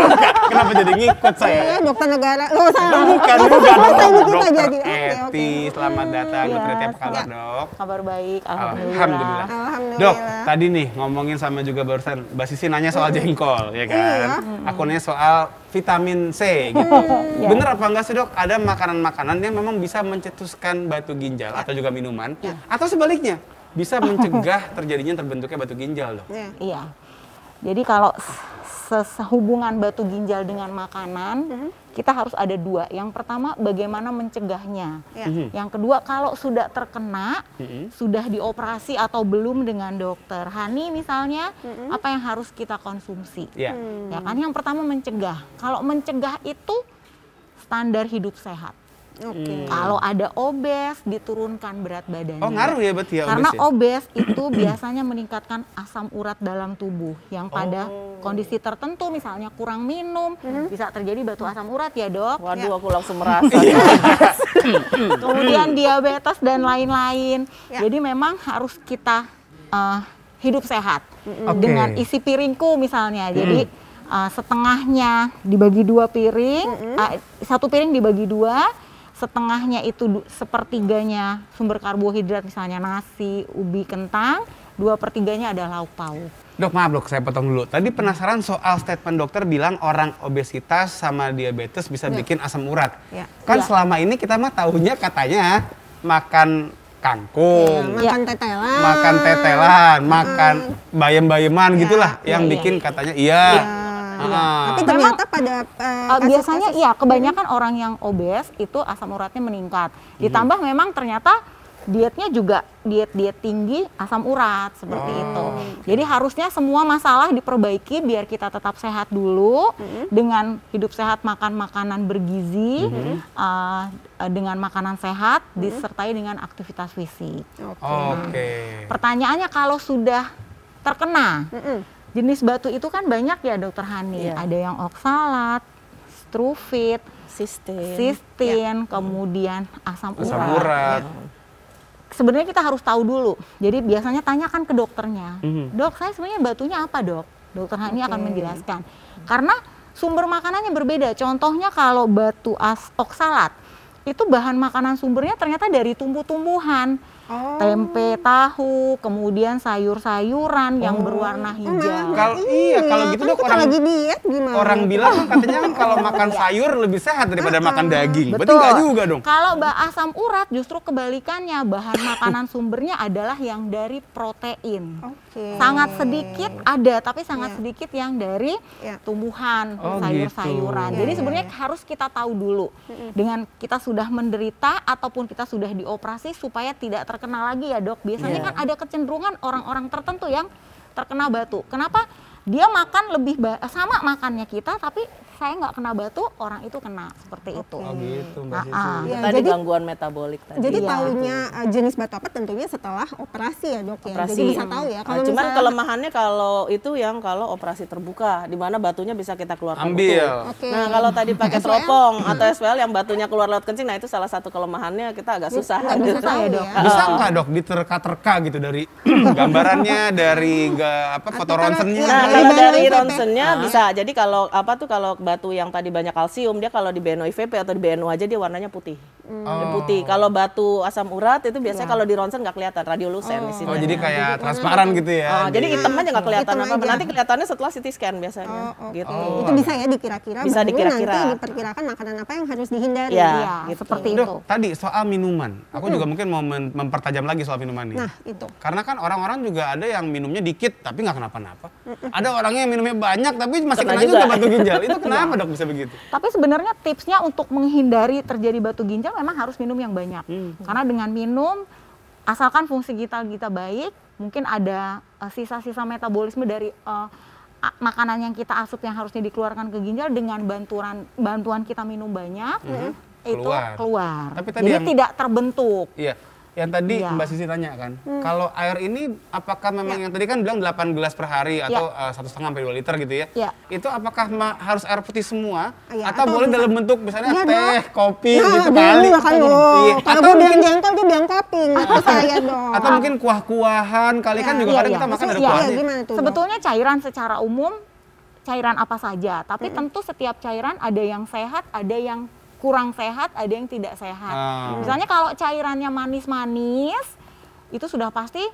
Kenapa jadi ngikut saya? Ya, dokter negara. Loh, salah. Bukan, Oh, bukan. selesai nih kita Dokter jadi. Oke, oke. Eti, selamat datang. Dokter Eti apa kabar, Dok? Kabar baik, alhamdulillah. Alhamdulillah. Alhamdulillah. Dok, tadi nih ngomongin sama juga barusan Mbak Sisi nanya soal jengkol, ya kan? Aku nanya soal vitamin C gitu. Bener apa enggak sih, Dok? Ada makanan-makanan yang memang bisa mencetuskan batu ginjal atau juga minuman, atau sebaliknya bisa mencegah terjadinya terbentuknya batu ginjal, Dok? Iya. Jadi kalau sehubungan batu ginjal dengan makanan, kita harus ada dua. Yang pertama, bagaimana mencegahnya. Yang kedua, kalau sudah terkena, sudah dioperasi atau belum dengan dokter. Hani misalnya, apa yang harus kita konsumsi? Iya. Ya kan, yang pertama mencegah. Kalau mencegah itu standar hidup sehat. Oke. Kalau ada obes, diturunkan berat badannya. Oh, ngaruh ya berarti ya Karena obes ya? obes itu biasanya meningkatkan asam urat dalam tubuh yang pada kondisi tertentu, misalnya kurang minum, bisa terjadi batu asam urat ya, Dok. Waduh, aku langsung merasa. Kemudian diabetes dan lain-lain. Jadi memang harus kita hidup sehat dengan isi piringku misalnya. Jadi setengahnya dibagi 2 piring, satu piring dibagi 2. Setengahnya itu sepertiganya sumber karbohidrat, misalnya nasi, ubi, kentang, 2/3-nya ada lauk pauk. Dok, maaf dok, saya potong dulu. Tadi penasaran soal statement dokter bilang orang obesitas sama diabetes bisa bikin asam urat. Kan selama ini kita mah tahunya katanya makan kangkung, Makan tetelan. makan tetelan, makan bayam-bayaman gitulah yang bikin katanya iya. Tapi ternyata pada biasanya iya kebanyakan orang yang obes itu asam uratnya meningkat. Ditambah memang ternyata dietnya juga diet tinggi asam urat seperti itu. Jadi harusnya semua masalah diperbaiki biar kita tetap sehat dulu dengan hidup sehat, makan makanan bergizi, dengan makanan sehat disertai dengan aktivitas fisik. Oke. Pertanyaannya kalau sudah terkena jenis batu itu kan banyak ya Dokter Hani. Iya. Ada yang oksalat, struvit, sistin, kemudian asam urat. Sebenarnya kita harus tahu dulu. Jadi biasanya tanyakan ke dokternya. Dok, saya sebenarnya batunya apa, Dok? Dokter Hani akan menjelaskan. Karena sumber makanannya berbeda. Contohnya kalau batu oksalat, itu bahan makanan sumbernya ternyata dari tumbuh-tumbuhan. Tempe, tahu, kemudian sayur-sayuran yang berwarna hijau. Kalau gitu Dok, lagi diet gimana? orang bilang kan katanya kan kalau makan sayur lebih sehat daripada makan daging. Berarti Betul. enggak juga dong. Kalau asam urat justru kebalikannya, bahan makanan sumbernya adalah yang dari protein. Sangat sedikit ada, tapi sangat sedikit yang dari tumbuhan, sayur-sayuran. Jadi sebenarnya harus kita tahu dulu. Dengan kita sudah menderita ataupun kita sudah dioperasi supaya tidak terkena lagi ya Dok. Biasanya kan ada kecenderungan orang-orang tertentu yang terkena batu. Kenapa? Dia makan lebih sama makannya kita, tapi saya nggak kena batu, orang itu kena seperti itu. Oh gitu Mbak Sisi. Ya, Tadi jadi gangguan metabolik tadi. Jadi tahunya jenis batu apa tentunya setelah operasi ya Dok ya. Jadi bisa tahu ya. Kalau cuman kelemahannya kalau itu yang kalau operasi terbuka, di mana batunya bisa kita keluarkan Ambil. utuh. Nah kalau tadi pakai teropong atau SPL yang batunya keluar lewat kencing, nah itu salah satu kelemahannya kita agak susah. Bisa tahu ya. Bisa nggak Dok diterka-terka gitu dari gambarannya, dari foto ronsennya? Nah kalau dari ronsennya bisa. Jadi kalau kalau batu yang tadi banyak kalsium, dia kalau di BNO IVP atau di BNO aja dia warnanya putih. Dia putih. Kalau batu asam urat itu biasanya kalau di ronsen nggak kelihatan, radiolucen di sini. Oh jadi kayak transparan gitu ya? Jadi hitam aja nggak kelihatan Hitam apa-apa. aja. Nanti kelihatannya setelah CT scan biasanya. Gitu. Itu bisa ya dikira-kira. Bisa baru dikira-kira. Nanti diperkirakan makanan apa yang harus dihindari. Ya, Iya, gitu. seperti itu. Dok, tadi soal minuman. Aku juga mungkin mau mempertajam lagi soal minuman nih. Nah itu. Karena kan orang-orang juga ada yang minumnya dikit tapi nggak kenapa-napa. Ada orangnya yang minumnya banyak tapi masih Kena kena juga juga. batu ginjal. Itu kenapa Dok bisa begitu? Tapi sebenarnya tipsnya untuk menghindari terjadi batu ginjal memang harus minum yang banyak. Karena dengan minum, asalkan fungsi vital kita baik, mungkin ada sisa-sisa metabolisme dari makanan yang kita asup yang harusnya dikeluarkan ke ginjal dengan bantuan kita minum banyak, itu keluar. Tapi tadi Jadi yang- tidak terbentuk. Iya. Yang tadi Iya. Mbak Sisi tanya kan, kalau air ini apakah memang yang tadi kan bilang 8 gelas per hari atau 1,5 sampai 2 liter gitu ya? Iya. Itu apakah harus air putih semua Iya, atau atau boleh bisa- dalam bentuk misalnya Iya, teh, Dok. kopi Nah, gitu dulu kali? kan lo. Iya. Kalau Atau gue bilang mungkin jengkol, dia bilang kopi. Nggak saya dong. atau mungkin kuah-kuahan kali kan juga Iya, kadang iya. kita makan ada Iya, kuahnya. gimana tuh? Dok? Sebetulnya cairan secara umum, cairan apa saja. Tapi tentu setiap cairan ada yang sehat, ada yang kurang sehat, ada yang tidak sehat. Misalnya kalau cairannya manis-manis, itu sudah pasti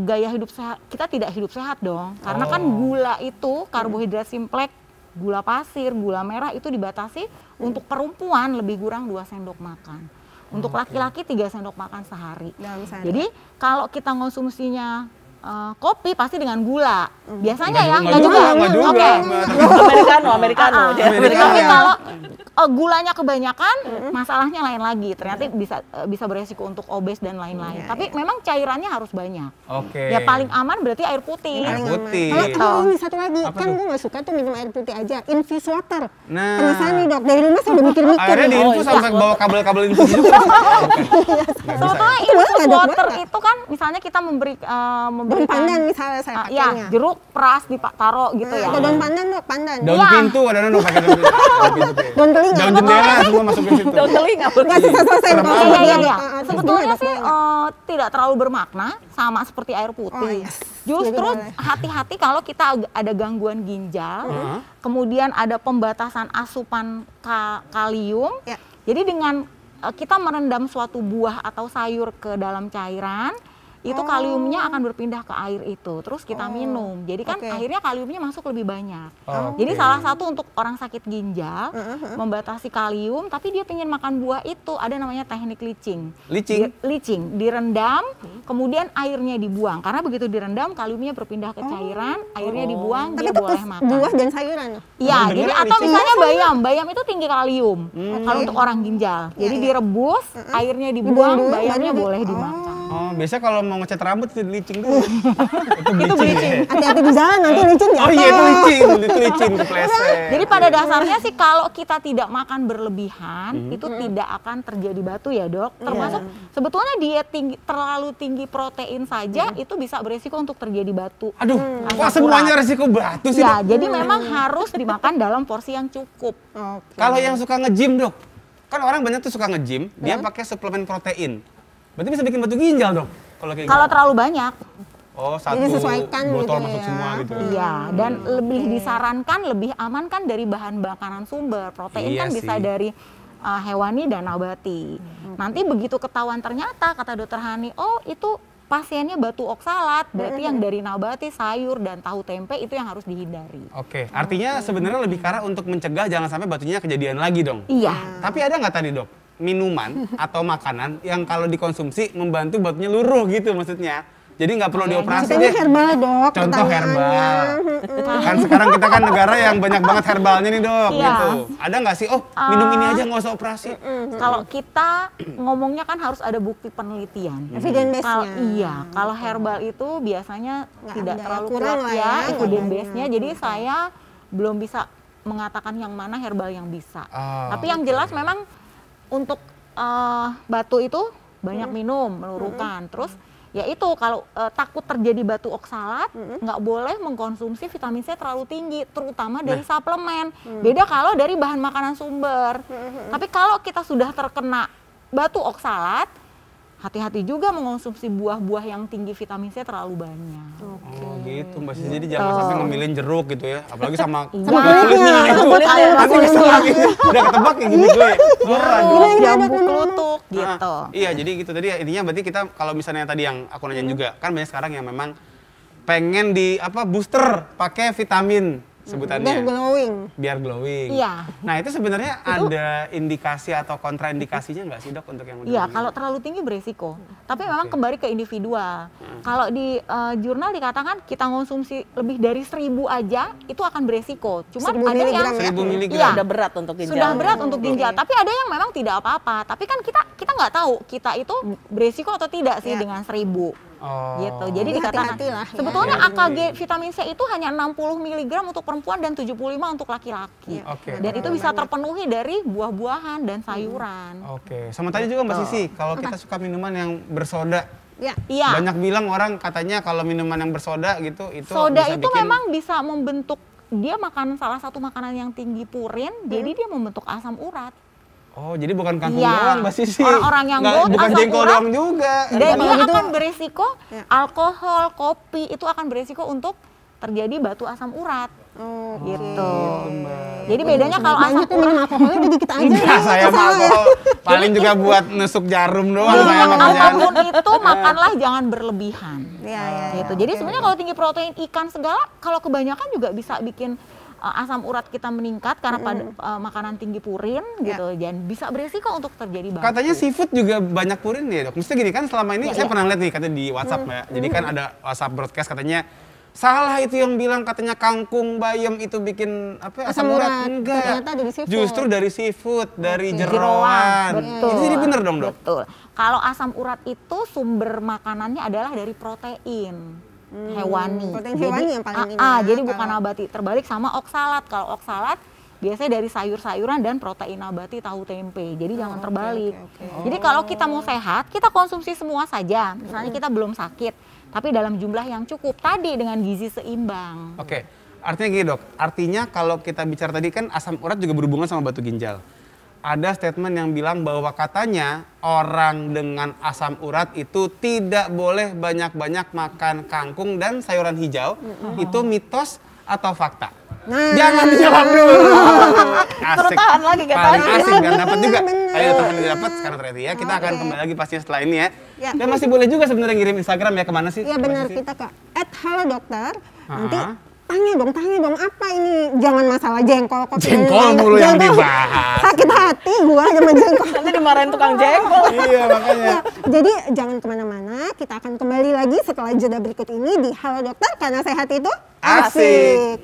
gaya hidup sehat, kita tidak hidup sehat dong. Karena kan gula itu, karbohidrat simpleks, gula pasir, gula merah itu dibatasi untuk perempuan lebih kurang 2 sendok makan. Untuk laki-laki 3 sendok makan sehari. Dalam sehari. Jadi kalau kita konsumsinya kopi pasti dengan gula. Biasanya ya, Nggak nggak juga. juga. Oke. Americano. Tapi kalau gulanya kebanyakan, masalahnya lain lagi. Ternyata bisa beresiko untuk obes dan lain-lain. Tapi memang cairannya harus banyak. Oke. Ya paling aman berarti air putih. Air putih. Kalau ini satu lagi, Apa kan tuh? gue nggak suka tuh minum air putih aja. Infuse water. Nah. Penasaran nih Dok, dari rumah saya udah mikir-mikir. Akhirnya nih. diinfus sampai bawa kabel-kabel infus juga. Sebetulnya Itu boleh infus nggak, Dok? water Boleh itu kan misalnya kita Daun memberikan pandan misalnya saya ya pakainya. jeruk peras taruh gitu ya. Atau daun pandan Dok, pandan. Daun Iya. pintu ada pakai daun pintu. Daun pintu. Daun telinga. Daun jendela semua masukin situ. Daun telinga. Nggak selesai Serem Dok. amat. Iya. Terus Sebetulnya gimana, Dok? sih tidak terlalu bermakna, sama seperti air putih. Oh, yes. Justru Jadi boleh. hati-hati kalau kita ada gangguan ginjal, kemudian ada pembatasan asupan kalium. Ya. Jadi dengan kita merendam suatu buah atau sayur ke dalam cairan, itu kaliumnya akan berpindah ke air itu, terus kita minum. Jadi kan akhirnya kaliumnya masuk lebih banyak. Jadi salah satu untuk orang sakit ginjal membatasi kalium, tapi dia pengen makan buah itu ada namanya teknik leaching. Leaching, direndam, kemudian airnya dibuang. Karena begitu direndam kaliumnya berpindah ke cairan, airnya dibuang, Tapi dia boleh tetap makan. buah dan sayuran. Iya, jadi atau misalnya bayam itu tinggi kalium. Kalau untuk orang ginjal, jadi direbus, airnya dibuang, bayamnya boleh dimakan. Oh, biasanya kalau mau ngecat rambut itu licin dulu. Itu bleaching. Hati-hati di jalan nanti licin jatuh. Oh iya itu licin kepleset. Jadi pada dasarnya sih kalau kita tidak makan berlebihan, itu tidak akan terjadi batu ya dok. Termasuk sebetulnya diet terlalu tinggi protein saja itu bisa beresiko untuk terjadi batu. Aduh, kok semuanya resiko batu sih Ya, Dok? jadi memang harus dimakan dalam porsi yang cukup. Kalau yang suka nge-gym Dok, kan orang banyak tuh suka nge-gym, dia pakai suplemen protein. Berarti bisa bikin batu ginjal dong kalau kayak Kalau gitu. terlalu banyak, Oh, satu disesuaikan botol gitu masuk ya. semua gitu. iya. Dan lebih disarankan, lebih aman kan dari bahan makanan sumber. Protein Iya kan bisa sih. dari hewani dan nabati. Nanti begitu ketahuan ternyata kata dokter Hani, oh itu pasiennya batu oksalat, berarti yang dari nabati, sayur dan tahu tempe itu yang harus dihindari. Oke, artinya sebenarnya lebih ke arah untuk mencegah jangan sampai batunya kejadian lagi dong. Iya. Tapi ada nggak tadi dok, minuman atau makanan yang kalau dikonsumsi membantu batunya luruh gitu maksudnya? Jadi nggak perlu dioperasi Kita ini deh. herbal dok. Contoh herbal. pertanyaannya. Kan sekarang kita kan negara yang banyak banget herbalnya nih dok. Iya. Gitu. Ada nggak sih? Oh minum ini aja nggak usah operasi. Kalau kita ngomongnya kan harus ada bukti penelitian. Evidence Kalau base-nya. iya, kalau herbal itu biasanya Nggak tidak ada, terlalu kurang kuat lah ya ya, evidence nggak base-nya. Jadi saya belum bisa mengatakan yang mana herbal yang bisa. Oh, Tapi yang jelas memang untuk batu itu banyak minum, meluruhkan. Terus ya itu kalau takut terjadi batu oksalat, nggak boleh mengkonsumsi vitamin C terlalu tinggi, terutama dari suplemen. Beda kalau dari bahan makanan sumber. Tapi kalau kita sudah terkena batu oksalat, hati-hati juga mengkonsumsi buah-buah yang tinggi vitamin C terlalu banyak. Oh gitu Mbak Sisi, jadi jangan sampai ngemilin jeruk gitu ya, apalagi sama Iya. kulitnya itu. Kulitnya. Nanti kesel lagi, udah ketebak kayak gini gue. Jeruk, jambu kelutuk gitu. Iya jadi gitu, tadi intinya berarti kita kalau misalnya tadi yang aku nanyain juga, kan banyak sekarang yang memang pengen di booster pakai vitamin sebutannya. Biar glowing. Biar glowing. Iya. Nah itu sebenarnya ada indikasi atau kontraindikasinya nggak sih dok untuk yang udah Iya, begini? kalau terlalu tinggi beresiko. Tapi memang kembali ke individual. Kalau di jurnal dikatakan kita konsumsi lebih dari 1000 aja itu akan beresiko. Cuman 1000 ada yang 1000 miligram. Iya. Udah berat untuk ginjal. Sudah berat untuk ginjal, tapi ada yang memang tidak apa-apa. Tapi kan kita nggak tahu kita itu beresiko atau tidak sih dengan 1000. Oh. Gitu. Jadi Jadi dikatakan hati-hatilah ya. sebetulnya AKG vitamin C itu hanya 60 mg untuk perempuan dan 75 untuk laki-laki. Oke. Dan itu bisa terpenuhi dari buah-buahan dan sayuran. Oke, sama tadi juga Mbak Sisi, kalau kita suka minuman yang bersoda, Ya. Iya. banyak bilang orang katanya kalau minuman yang bersoda gitu itu Soda bisa itu bikin- memang bisa membentuk, dia makan salah satu makanan yang tinggi purin, jadi dia membentuk asam urat. Oh, jadi bukan kangkung Iya. doang Mbak Sisi. Orang-orang yang Nggak, gout, bukan asam jengkol urat, doang juga. Dan dia gitu. akan beresiko alkohol, kopi itu akan beresiko untuk terjadi batu asam urat. Oh, Gitu. Jadi bedanya kalau asam banyak tuh minum urat alkoholnya udah dikit aja. Enggak, ya. saya mah alkohol paling juga buat nusuk jarum doang saya mah kerjaan. apapun itu makanlah jangan berlebihan. Iya, iya. Gitu. Jadi sebenarnya kalau tinggi protein ikan segala, kalau kebanyakan juga bisa bikin asam urat kita meningkat karena pada makanan tinggi purin gitu, dan bisa beresiko untuk terjadi batu. Katanya seafood juga banyak purin ya dok. Maksudnya gini kan selama ini saya pernah lihat nih katanya di WhatsApp Mbak. Jadi kan ada WhatsApp broadcast katanya salah itu yang bilang katanya kangkung, bayam itu bikin asam urat. Enggak. Ternyata dari seafood. Justru dari seafood, dari Jeroan, jeroan. betul. Itu jadi bener dong dok. Betul. Kalau asam urat itu sumber makanannya adalah dari protein hewani. protein hewani yang paling ini ya, jadi bukan kalau- nabati. Terbalik sama oksalat. Kalau oksalat biasanya dari sayur-sayuran dan protein nabati, tahu tempe. Jadi jangan terbalik. Jadi kalau kita mau sehat, kita konsumsi semua saja. Misalnya kita belum sakit, tapi dalam jumlah yang cukup. Tadi dengan gizi seimbang. Oke, artinya gini dok, artinya kalau kita bicara tadi kan asam urat juga berhubungan sama batu ginjal. Ada statement yang bilang bahwa katanya orang dengan asam urat itu tidak boleh banyak-banyak makan kangkung dan sayuran hijau. Itu mitos atau fakta? Jangan dijawab dulu. Terus tahan lagi kayak Paling tadi. asik dan dapat juga. Bener. Ayo tahan dapat sekarang ternyata ya. Kita akan kembali lagi pastinya setelah ini ya. Ya. Dan masih boleh juga sebenarnya ngirim Instagram ya, kemana sih? Iya benar, kita ke @halodokter. Nanti tanya dong apa ini, jangan masalah jengkol kok. Jengkol mulu yang Jengkol. dibahas. Sakit hati gua sama jengkol. Nanti dimarahin tukang jengkol. Iya makanya. Ya, jadi jangan kemana-mana, kita akan kembali lagi setelah jeda berikut ini di Halo Dokter, karena sehat itu Asik.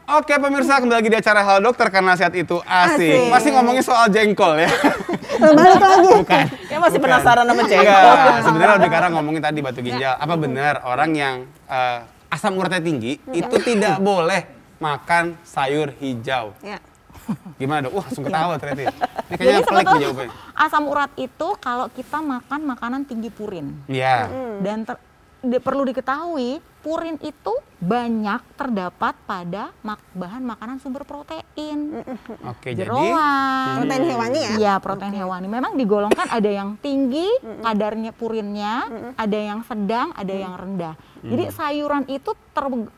Oke pemirsa, kembali lagi di acara Halo Dokter karena sehat itu asik. Asik. Masih ngomongin soal jengkol ya. Balik lagi. Bukan. Ya masih penasaran sama jengkol. Enggak, sebenarnya lebih karena ngomongin tadi batu ginjal. Apa benar orang yang asam uratnya tinggi itu tidak boleh makan sayur hijau? Ya. Gimana dok? Wah langsung ketawa ternyata. Ya. Ini kayaknya Jadi pelik nih sebetulnya jawabannya. asam urat itu kalau kita makan makanan tinggi purin. Iya. Dan perlu diketahui, purin itu banyak terdapat pada bahan makanan sumber protein. Oke, jadi Jeroan. Protein hewani ya? Iya, protein hewani. Memang digolongkan ada yang tinggi kadarnya purinnya, ada yang sedang, ada yang rendah. Jadi sayuran itu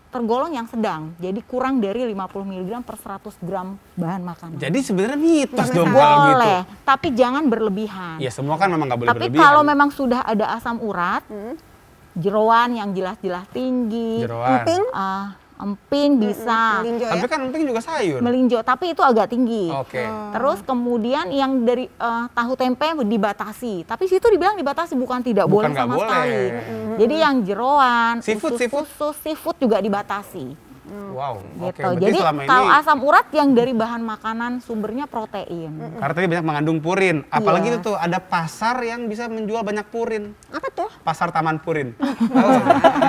tergolong yang sedang. Jadi kurang dari 50 mg per 100 gram bahan makanan. jadi sebenarnya mitos dong kalau gitu. Boleh, tapi jangan berlebihan. Ya semua kan memang nggak boleh Tapi berlebihan. kalau memang sudah ada asam urat, jeroan yang jelas-jelas tinggi, Jeroan. Emping? emping bisa, Melinjo ya? Tapi kan emping juga sayur. melinjo, tapi itu agak tinggi. Oke. Terus kemudian yang dari tahu tempe dibatasi, tapi situ dibilang dibatasi bukan tidak Bukan boleh nggak sama boleh. sekali. Jadi yang jeroan, Seafood, usus seafood juga dibatasi. Wow. Oke. Gitu. Berarti Jadi selama kalau ini asam urat yang dari bahan makanan sumbernya protein. karena tadi banyak mengandung purin. Apalagi Iya. itu tuh ada pasar yang bisa menjual banyak purin. Apa tuh? Pasar Taman Purin. Tahu?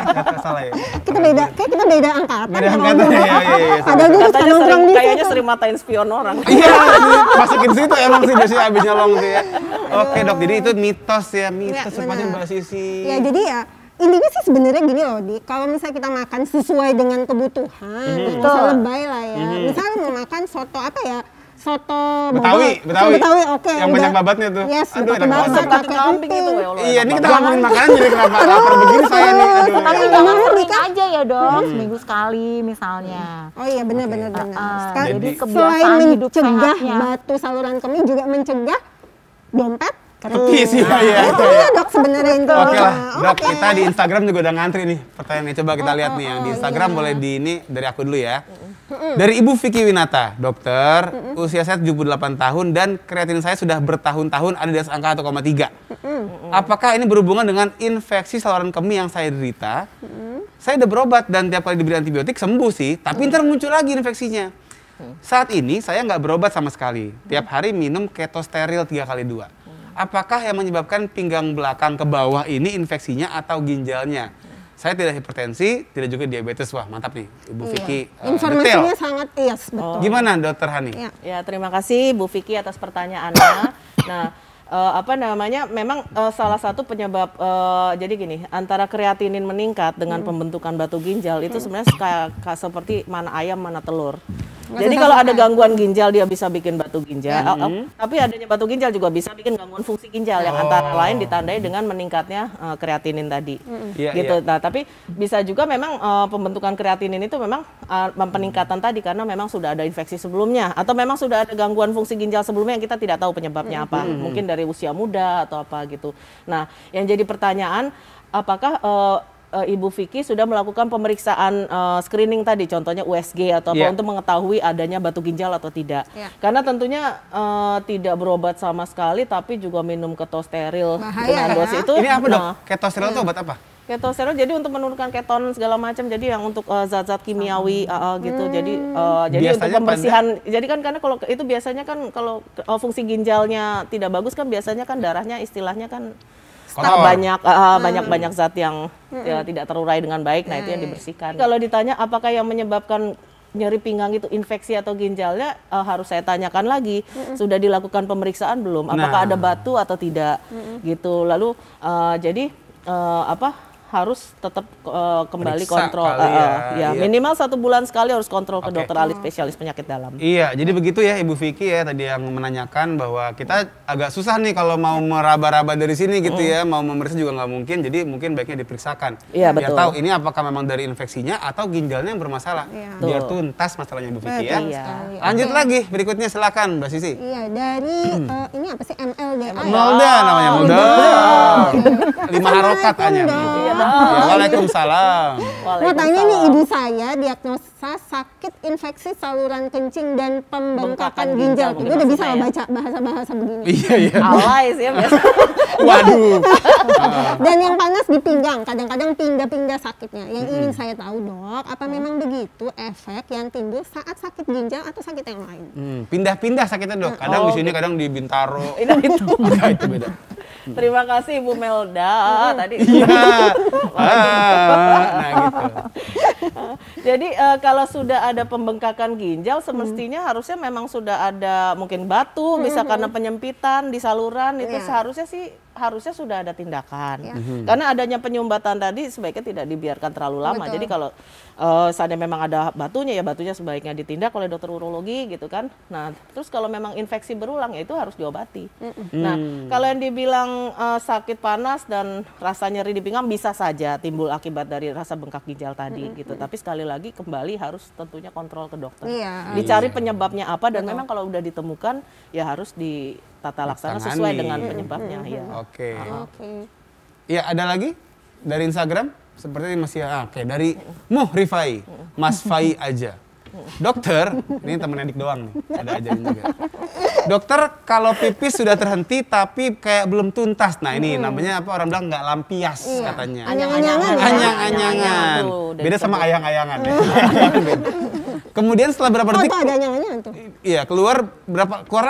Nggak salah ya. Kita beda angkatan. Beda ya, angkatan, Om. iya, iya. Ada juga Katanya nongkrong sering, di kayaknya situ. sering matain spion orang. Iya, masukin situ emang sih biasanya abis nyolong tuh ya. Oke dok, jadi itu mitos ya, mitos Ya, sepanjang benar. Mbak Sisi. Ya jadi ya intinya sih sebenarnya gini loh Di, kalau misalnya kita makan sesuai dengan kebutuhan, nggak usah lebay lah ya. Misalnya mau makan soto apa ya? Soto Betawi, Bogor. Betawi. Oke. Yang banyak babatnya tuh. Yes, Aduh, pakai enak babat, banget. Kaki pakai kambing itu emping. ya Allah. Iya, ini kita enak ngomongin makanan jadi kenapa lapar begini saya nih. Aduh, Tapi ya. jangan sering aja ya dong, seminggu sekali misalnya. Oh iya benar-benar benar. Sekarang Jadi Jadi- kebiasaan selain hidup mencegah sehatnya. batu saluran kemih juga mencegah dompet Ketis, iya, iya. Itu iya dok sebenarnya itu. Oke lah, dok Oke. kita di Instagram juga udah ngantri nih pertanyaannya. Coba kita lihat nih yang di Instagram boleh di ini dari aku dulu ya. Dari Ibu Vicky Winata, dokter, usia saya 78 tahun dan kreatin saya sudah bertahun-tahun ada di atas angka 1,3. Apakah ini berhubungan dengan infeksi saluran kemih yang saya derita? Saya udah berobat dan tiap kali diberi antibiotik sembuh sih, tapi ntar muncul lagi infeksinya. Saat ini saya nggak berobat sama sekali. Tiap hari minum ketosteril 3x2. Apakah yang menyebabkan pinggang belakang ke bawah ini infeksinya atau ginjalnya? Saya tidak hipertensi, tidak juga diabetes. Wah mantap nih, Ibu Vicky. Informasinya Detail. sangat yes betul. Gimana Dokter Hani? Ya. Ya, terima kasih Bu Vicky atas pertanyaannya. Nah, apa namanya? Memang salah satu penyebab jadi gini, antara kreatinin meningkat dengan pembentukan batu ginjal itu sebenarnya kayak seperti mana ayam mana telur. Jadi kalau ada gangguan ginjal dia bisa bikin batu ginjal, tapi adanya batu ginjal juga bisa bikin gangguan fungsi ginjal yang antara lain ditandai dengan meningkatnya kreatinin tadi. Iya, Gitu. iya. Nah, tapi bisa juga memang pembentukan kreatinin itu memang peningkatan tadi karena memang sudah ada infeksi sebelumnya atau memang sudah ada gangguan fungsi ginjal sebelumnya yang kita tidak tahu penyebabnya apa. Mungkin dari usia muda atau apa gitu. Nah, yang jadi pertanyaan apakah Ibu Vicky sudah melakukan pemeriksaan screening tadi, contohnya USG atau apa Yeah. untuk mengetahui adanya batu ginjal atau tidak. Yeah. Karena tentunya tidak berobat sama sekali, tapi juga minum ketosteril Bahaya dengan ya. dosis itu. Ini apa dok? Nah, Ketosteril itu obat apa? ketosteril jadi untuk menurunkan keton segala macam, jadi yang untuk zat-zat kimiawi gitu. Jadi untuk Biasanya pembersihan. Jadi kan karena kalau itu biasanya kan kalau fungsi ginjalnya tidak bagus kan biasanya kan darahnya istilahnya kan Kotor. banyak zat yang ya, tidak terurai dengan baik. Nah, itu yang dibersihkan. Kalau ditanya apakah yang menyebabkan nyeri pinggang itu infeksi atau ginjalnya, harus saya tanyakan lagi, sudah dilakukan pemeriksaan belum? Apakah Nah. ada batu atau tidak? Gitu. Lalu jadi harus tetap kembali Periksa kontrol. kali ya, iya. Minimal 1 bulan sekali harus kontrol ke Oke. dokter ahli spesialis penyakit dalam. Iya, jadi begitu ya Ibu Vicky ya tadi yang menanyakan bahwa kita agak susah nih kalau mau meraba-raba dari sini gitu ya, mau memeriksa juga nggak mungkin, jadi mungkin baiknya diperiksakan. Iya, Biar betul. tahu ini apakah memang dari infeksinya atau ginjalnya yang bermasalah. Biar tuntas masalahnya Ibu Vicky ya. Iya. Lanjut lagi berikutnya silakan Mbak Sisi. Iya, dari ini apa sih MLDA? Melda namanya, Melda. 5 harokat hanya. Iya, Ya, Waalaikumsalam. Mau tanya nih, ibu saya diagnosa sakit infeksi saluran kencing dan pembengkakan ginjal. Mungkin Gue udah bisa maksudnya baca bahasa-bahasa begini. Iya, iya. Alay sih ya biasa. Waduh. Dan yang panas di pinggang, kadang-kadang pindah-pindah sakitnya. Yang ingin saya tahu dok, apa memang begitu efek yang timbul saat sakit ginjal atau sakit yang lain? Pindah-pindah sakitnya dok. Kadang di sini, kadang di Bintaro. Ini itu. Enggak, itu beda. Terima kasih Ibu Melda tadi. Iya. Nah gitu. Jadi kalau sudah ada pembengkakan ginjal semestinya harusnya memang sudah ada mungkin batu, bisa karena penyempitan di saluran itu harusnya sudah ada tindakan. Karena adanya penyumbatan tadi sebaiknya tidak dibiarkan terlalu lama. Betul. Jadi kalau seandainya memang ada batunya ya batunya sebaiknya ditindak oleh dokter urologi gitu kan. Nah, terus kalau memang infeksi berulang ya itu harus diobati. Nah, kalau yang dibilang sakit panas dan rasa nyeri di pinggang bisa saja timbul akibat dari rasa bengkak ginjal tadi gitu. Tapi sekali lagi kembali harus tentunya kontrol ke dokter. Iya. Dicari penyebabnya apa dan memang kalau udah ditemukan ya harus ditata laksana sesuai dengan penyebabnya ya. Oke. Oke. Iya, ada lagi dari Instagram? Seperti masih oke, dari Muh Rifai, Mas Fai aja. Dokter, ini temen Edik doang nih, ada aja juga. Dokter, kalau pipis sudah terhenti tapi kayak belum tuntas. Nah, ini namanya apa orang bilang nggak lampias katanya. Anyang-anyangan ya? Anyang-anyangan. Tuh, udah Beda sama disebut. ayang-ayangan. Ya. Kemudian setelah berapa Oh, detik itu ada anyang-anyangan tuh. iya, keluar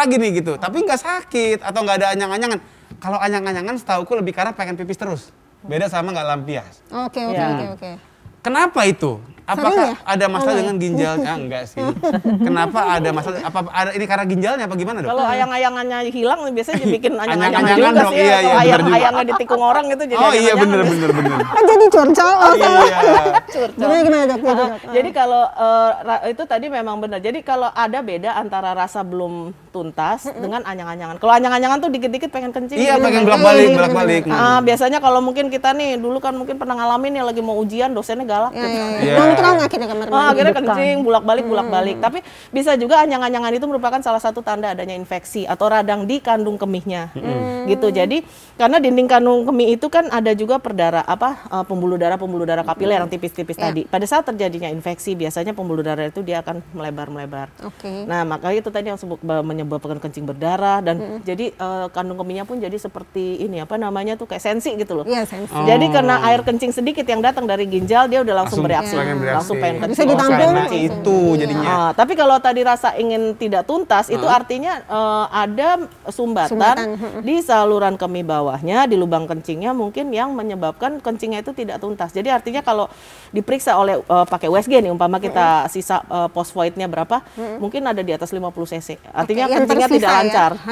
lagi nih gitu. Tapi nggak sakit atau nggak ada anyang-anyangan. Kalau anyang-anyangan setauku lebih karena pengen pipis terus. Beda sama nggak lampias. Oke. Kenapa itu? Sering Apakah ya? ada masalah Oh, dengan ginjalnya? Enggak sih. Kenapa ada masalah? Apa ada ini karena ginjalnya apa gimana, Dok? Kalau ayang-ayangannya hilang biasanya dibikin anyang-anyangan Anyang-anyangan juga dong, sih. iya, Atau iya, bener juga. ayang-ayangnya ditikung orang gitu jadi Oh iya anyang-anyangan. bener. Kan jadi curcol. Iya. Gimana dok? Jadi kalau itu tadi memang benar. Jadi kalau ada beda antara rasa belum tuntas dengan anyang-anyangan. Kalau anyang-anyangan tuh dikit-dikit pengen kencing. Iya, gitu. pengen bolak-balik. Biasanya kalau mungkin kita nih dulu kan mungkin pernah ngalamin ya lagi mau ujian dosennya galak. gitu. Iya. Nongkrong akhirnya kamar mandi. Akhirnya kencing, bolak-balik. Tapi bisa juga anyang-anyangan itu merupakan salah satu tanda adanya infeksi atau radang di kandung kemihnya. Gitu. Jadi karena dinding kandung kemih itu kan ada juga pembuluh darah kapiler yang tipis-tipis tadi. Pada saat terjadinya infeksi biasanya pembuluh darah itu dia akan melebar-melebar. Oke. Nah, makanya itu tadi yang menyebabkan kencing berdarah dan jadi kandung kemihnya pun jadi seperti ini kayak sensi gitu loh. Iya, sensi. Jadi karena air kencing sedikit yang datang dari ginjal dia udah langsung bereaksi. Langsung pengen kencing. Bisa ditampung. Karena itu jadinya. Tapi kalau tadi rasa ingin tidak tuntas itu artinya ada sumbatan di saluran kemih bawahnya, di lubang kencingnya mungkin yang menyebabkan kencingnya itu tidak tuntas. Jadi artinya kalau diperiksa oleh pakai USG nih umpama kita sisa post voidnya berapa, mungkin ada di atas 50 cc. Artinya Oke, yang kencingnya tersisa tidak lancar. Ya?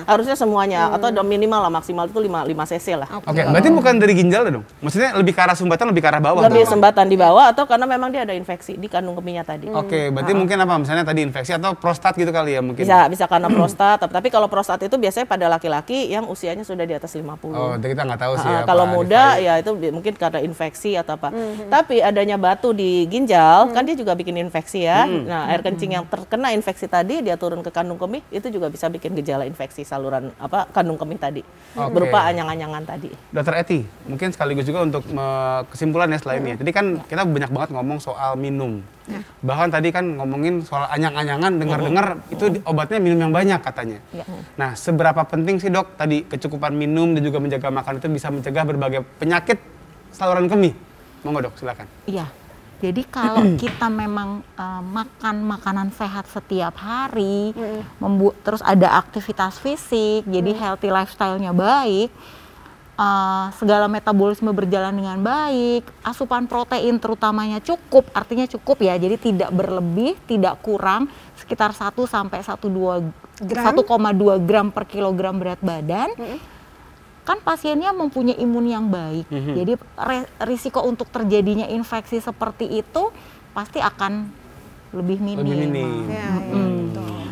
Harusnya semuanya. Atau minimal lah maksimal itu 5 cc lah. Oke, berarti bukan dari ginjal dong? Maksudnya lebih ke arah sumbatan, lebih ke arah bawah? Lebih dong? sumbatan di bawah atau karena memang dia ada infeksi di kandung kemihnya tadi. Oke, berarti mungkin apa? Misalnya tadi infeksi atau prostat gitu kali ya mungkin? Bisa karena prostat, tapi kalau prostat itu biasanya pada laki-laki yang usianya sudah di atas 50. Oh, itu kita nggak tahu sih ya. Kalau Pak muda Rifai. ya itu mungkin karena infeksi atau apa. Tapi adanya batu di ginjal kan dia juga bikin infeksi ya. Nah, air kencing yang terkena infeksi tadi dia turun ke kandung kemih itu juga bisa bikin gejala infeksi saluran kandung kemih tadi. Oke. Berupa anyang-anyangan tadi. Dokter Eti, mungkin sekaligus juga untuk kesimpulan ya setelah ini. Jadi kan kita banyak banget ngomong soal minum. Bahkan tadi kan ngomongin soal anyang-anyangan, dengar-dengar itu obatnya minum yang banyak katanya. Nah, seberapa penting sih dok tadi kecukupan minum dan juga menjaga makan itu bisa mencegah berbagai penyakit saluran kemih? Monggo dok, silakan. Iya. Jadi kalau kita memang makan makanan sehat setiap hari, terus ada aktivitas fisik, jadi healthy lifestyle-nya baik, segala metabolisme berjalan dengan baik, asupan protein terutamanya cukup, artinya cukup ya, jadi tidak berlebih, tidak kurang, sekitar 1 sampai 1,2 gram per kilogram berat badan. kan pasiennya mempunyai imun yang baik. Jadi risiko untuk terjadinya infeksi seperti itu pasti akan lebih minim.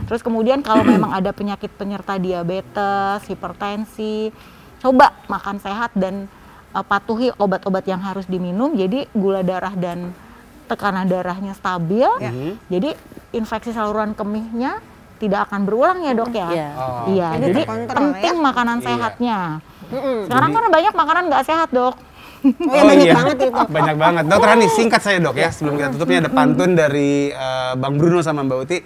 Terus kemudian kalau memang ada penyakit penyerta diabetes, hipertensi, coba makan sehat dan patuhi obat-obat yang harus diminum. Jadi gula darah dan tekanan darahnya stabil. Jadi infeksi saluran kemihnya tidak akan berulang ya dok ya. Iya. Jadi penting makanan sehatnya. Sekarang kan banyak makanan nggak sehat dok. Banyak banget itu. Banyak banget. Dokter Hani, singkat saya dok ya, sebelum kita tutupnya ada pantun dari Bang Bruno sama Mbak Uti.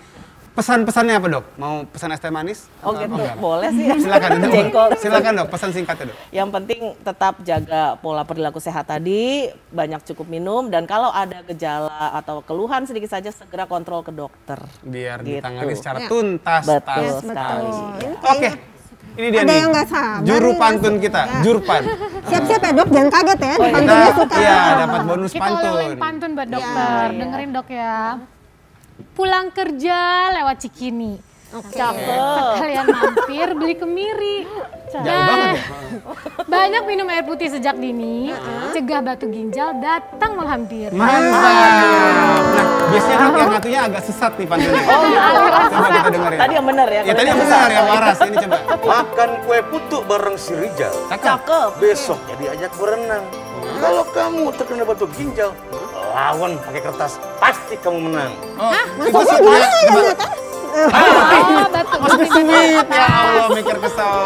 Pesan-pesannya apa dok? Mau pesan es teh manis? Oh gitu, boleh sih. Silakan dok. Jengkol. Silakan dok, pesan singkatnya dok. Yang penting tetap jaga pola perilaku sehat tadi, banyak cukup minum, dan kalau ada gejala atau keluhan sedikit saja segera kontrol ke dokter. Biar Gitu. ditangani secara tuntas. Betul sekali. Oke, ini dia Ada nih. yang nggak sabar Juru nih, pantun kita, Jurpan. Siap-siap ya dok, jangan kaget ya. Kita Pantunnya suka. dapat bonus Kita pantun. oleh-olehin pantun buat dokter. Dengerin dok ya. Pulang kerja lewat Cikini. Sekalian mampir beli kemiri. Jauh banget ya. Banyak minum air putih sejak dini, cegah batu ginjal datang menghampiri. Mantap. Nah, biasanya dok yang satunya agak sesat nih pantunnya. Coba kita dengerin. Tadi yang benar ya? Ya tadi yang benar, yang waras. Ini coba. Makan kue putu bareng si Rijal. Cakep. Besoknya diajak berenang. Kalau kamu terkena batu ginjal, lawan pakai kertas, pasti kamu menang. Itu sebenarnya Batu masih sweet ya Allah, mikir kesel.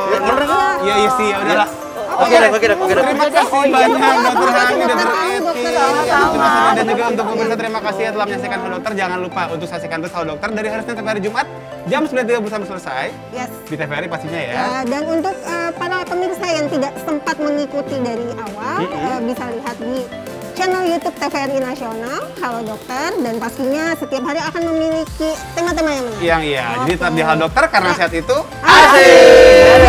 Iya sih, ya udahlah. Oke dok. Terima kasih banyak Dokter Hani, Dokter Eti. Dan juga untuk pemirsa terima kasih ya telah menyaksikan Halo Dokter. Jangan lupa untuk saksikan terus Halo Dokter dari hari Senin sampai hari Jumat jam 9.30 sampai selesai. Yes. Di TVRI pastinya ya. Dan untuk para pemirsa yang tidak sempat mengikuti dari awal, bisa lihat di channel YouTube TVRI Nasional, Halo Dokter, dan pastinya setiap hari akan memiliki tema-tema yang menarik. Jadi tetap di Halo Dokter karena sehat itu Asik!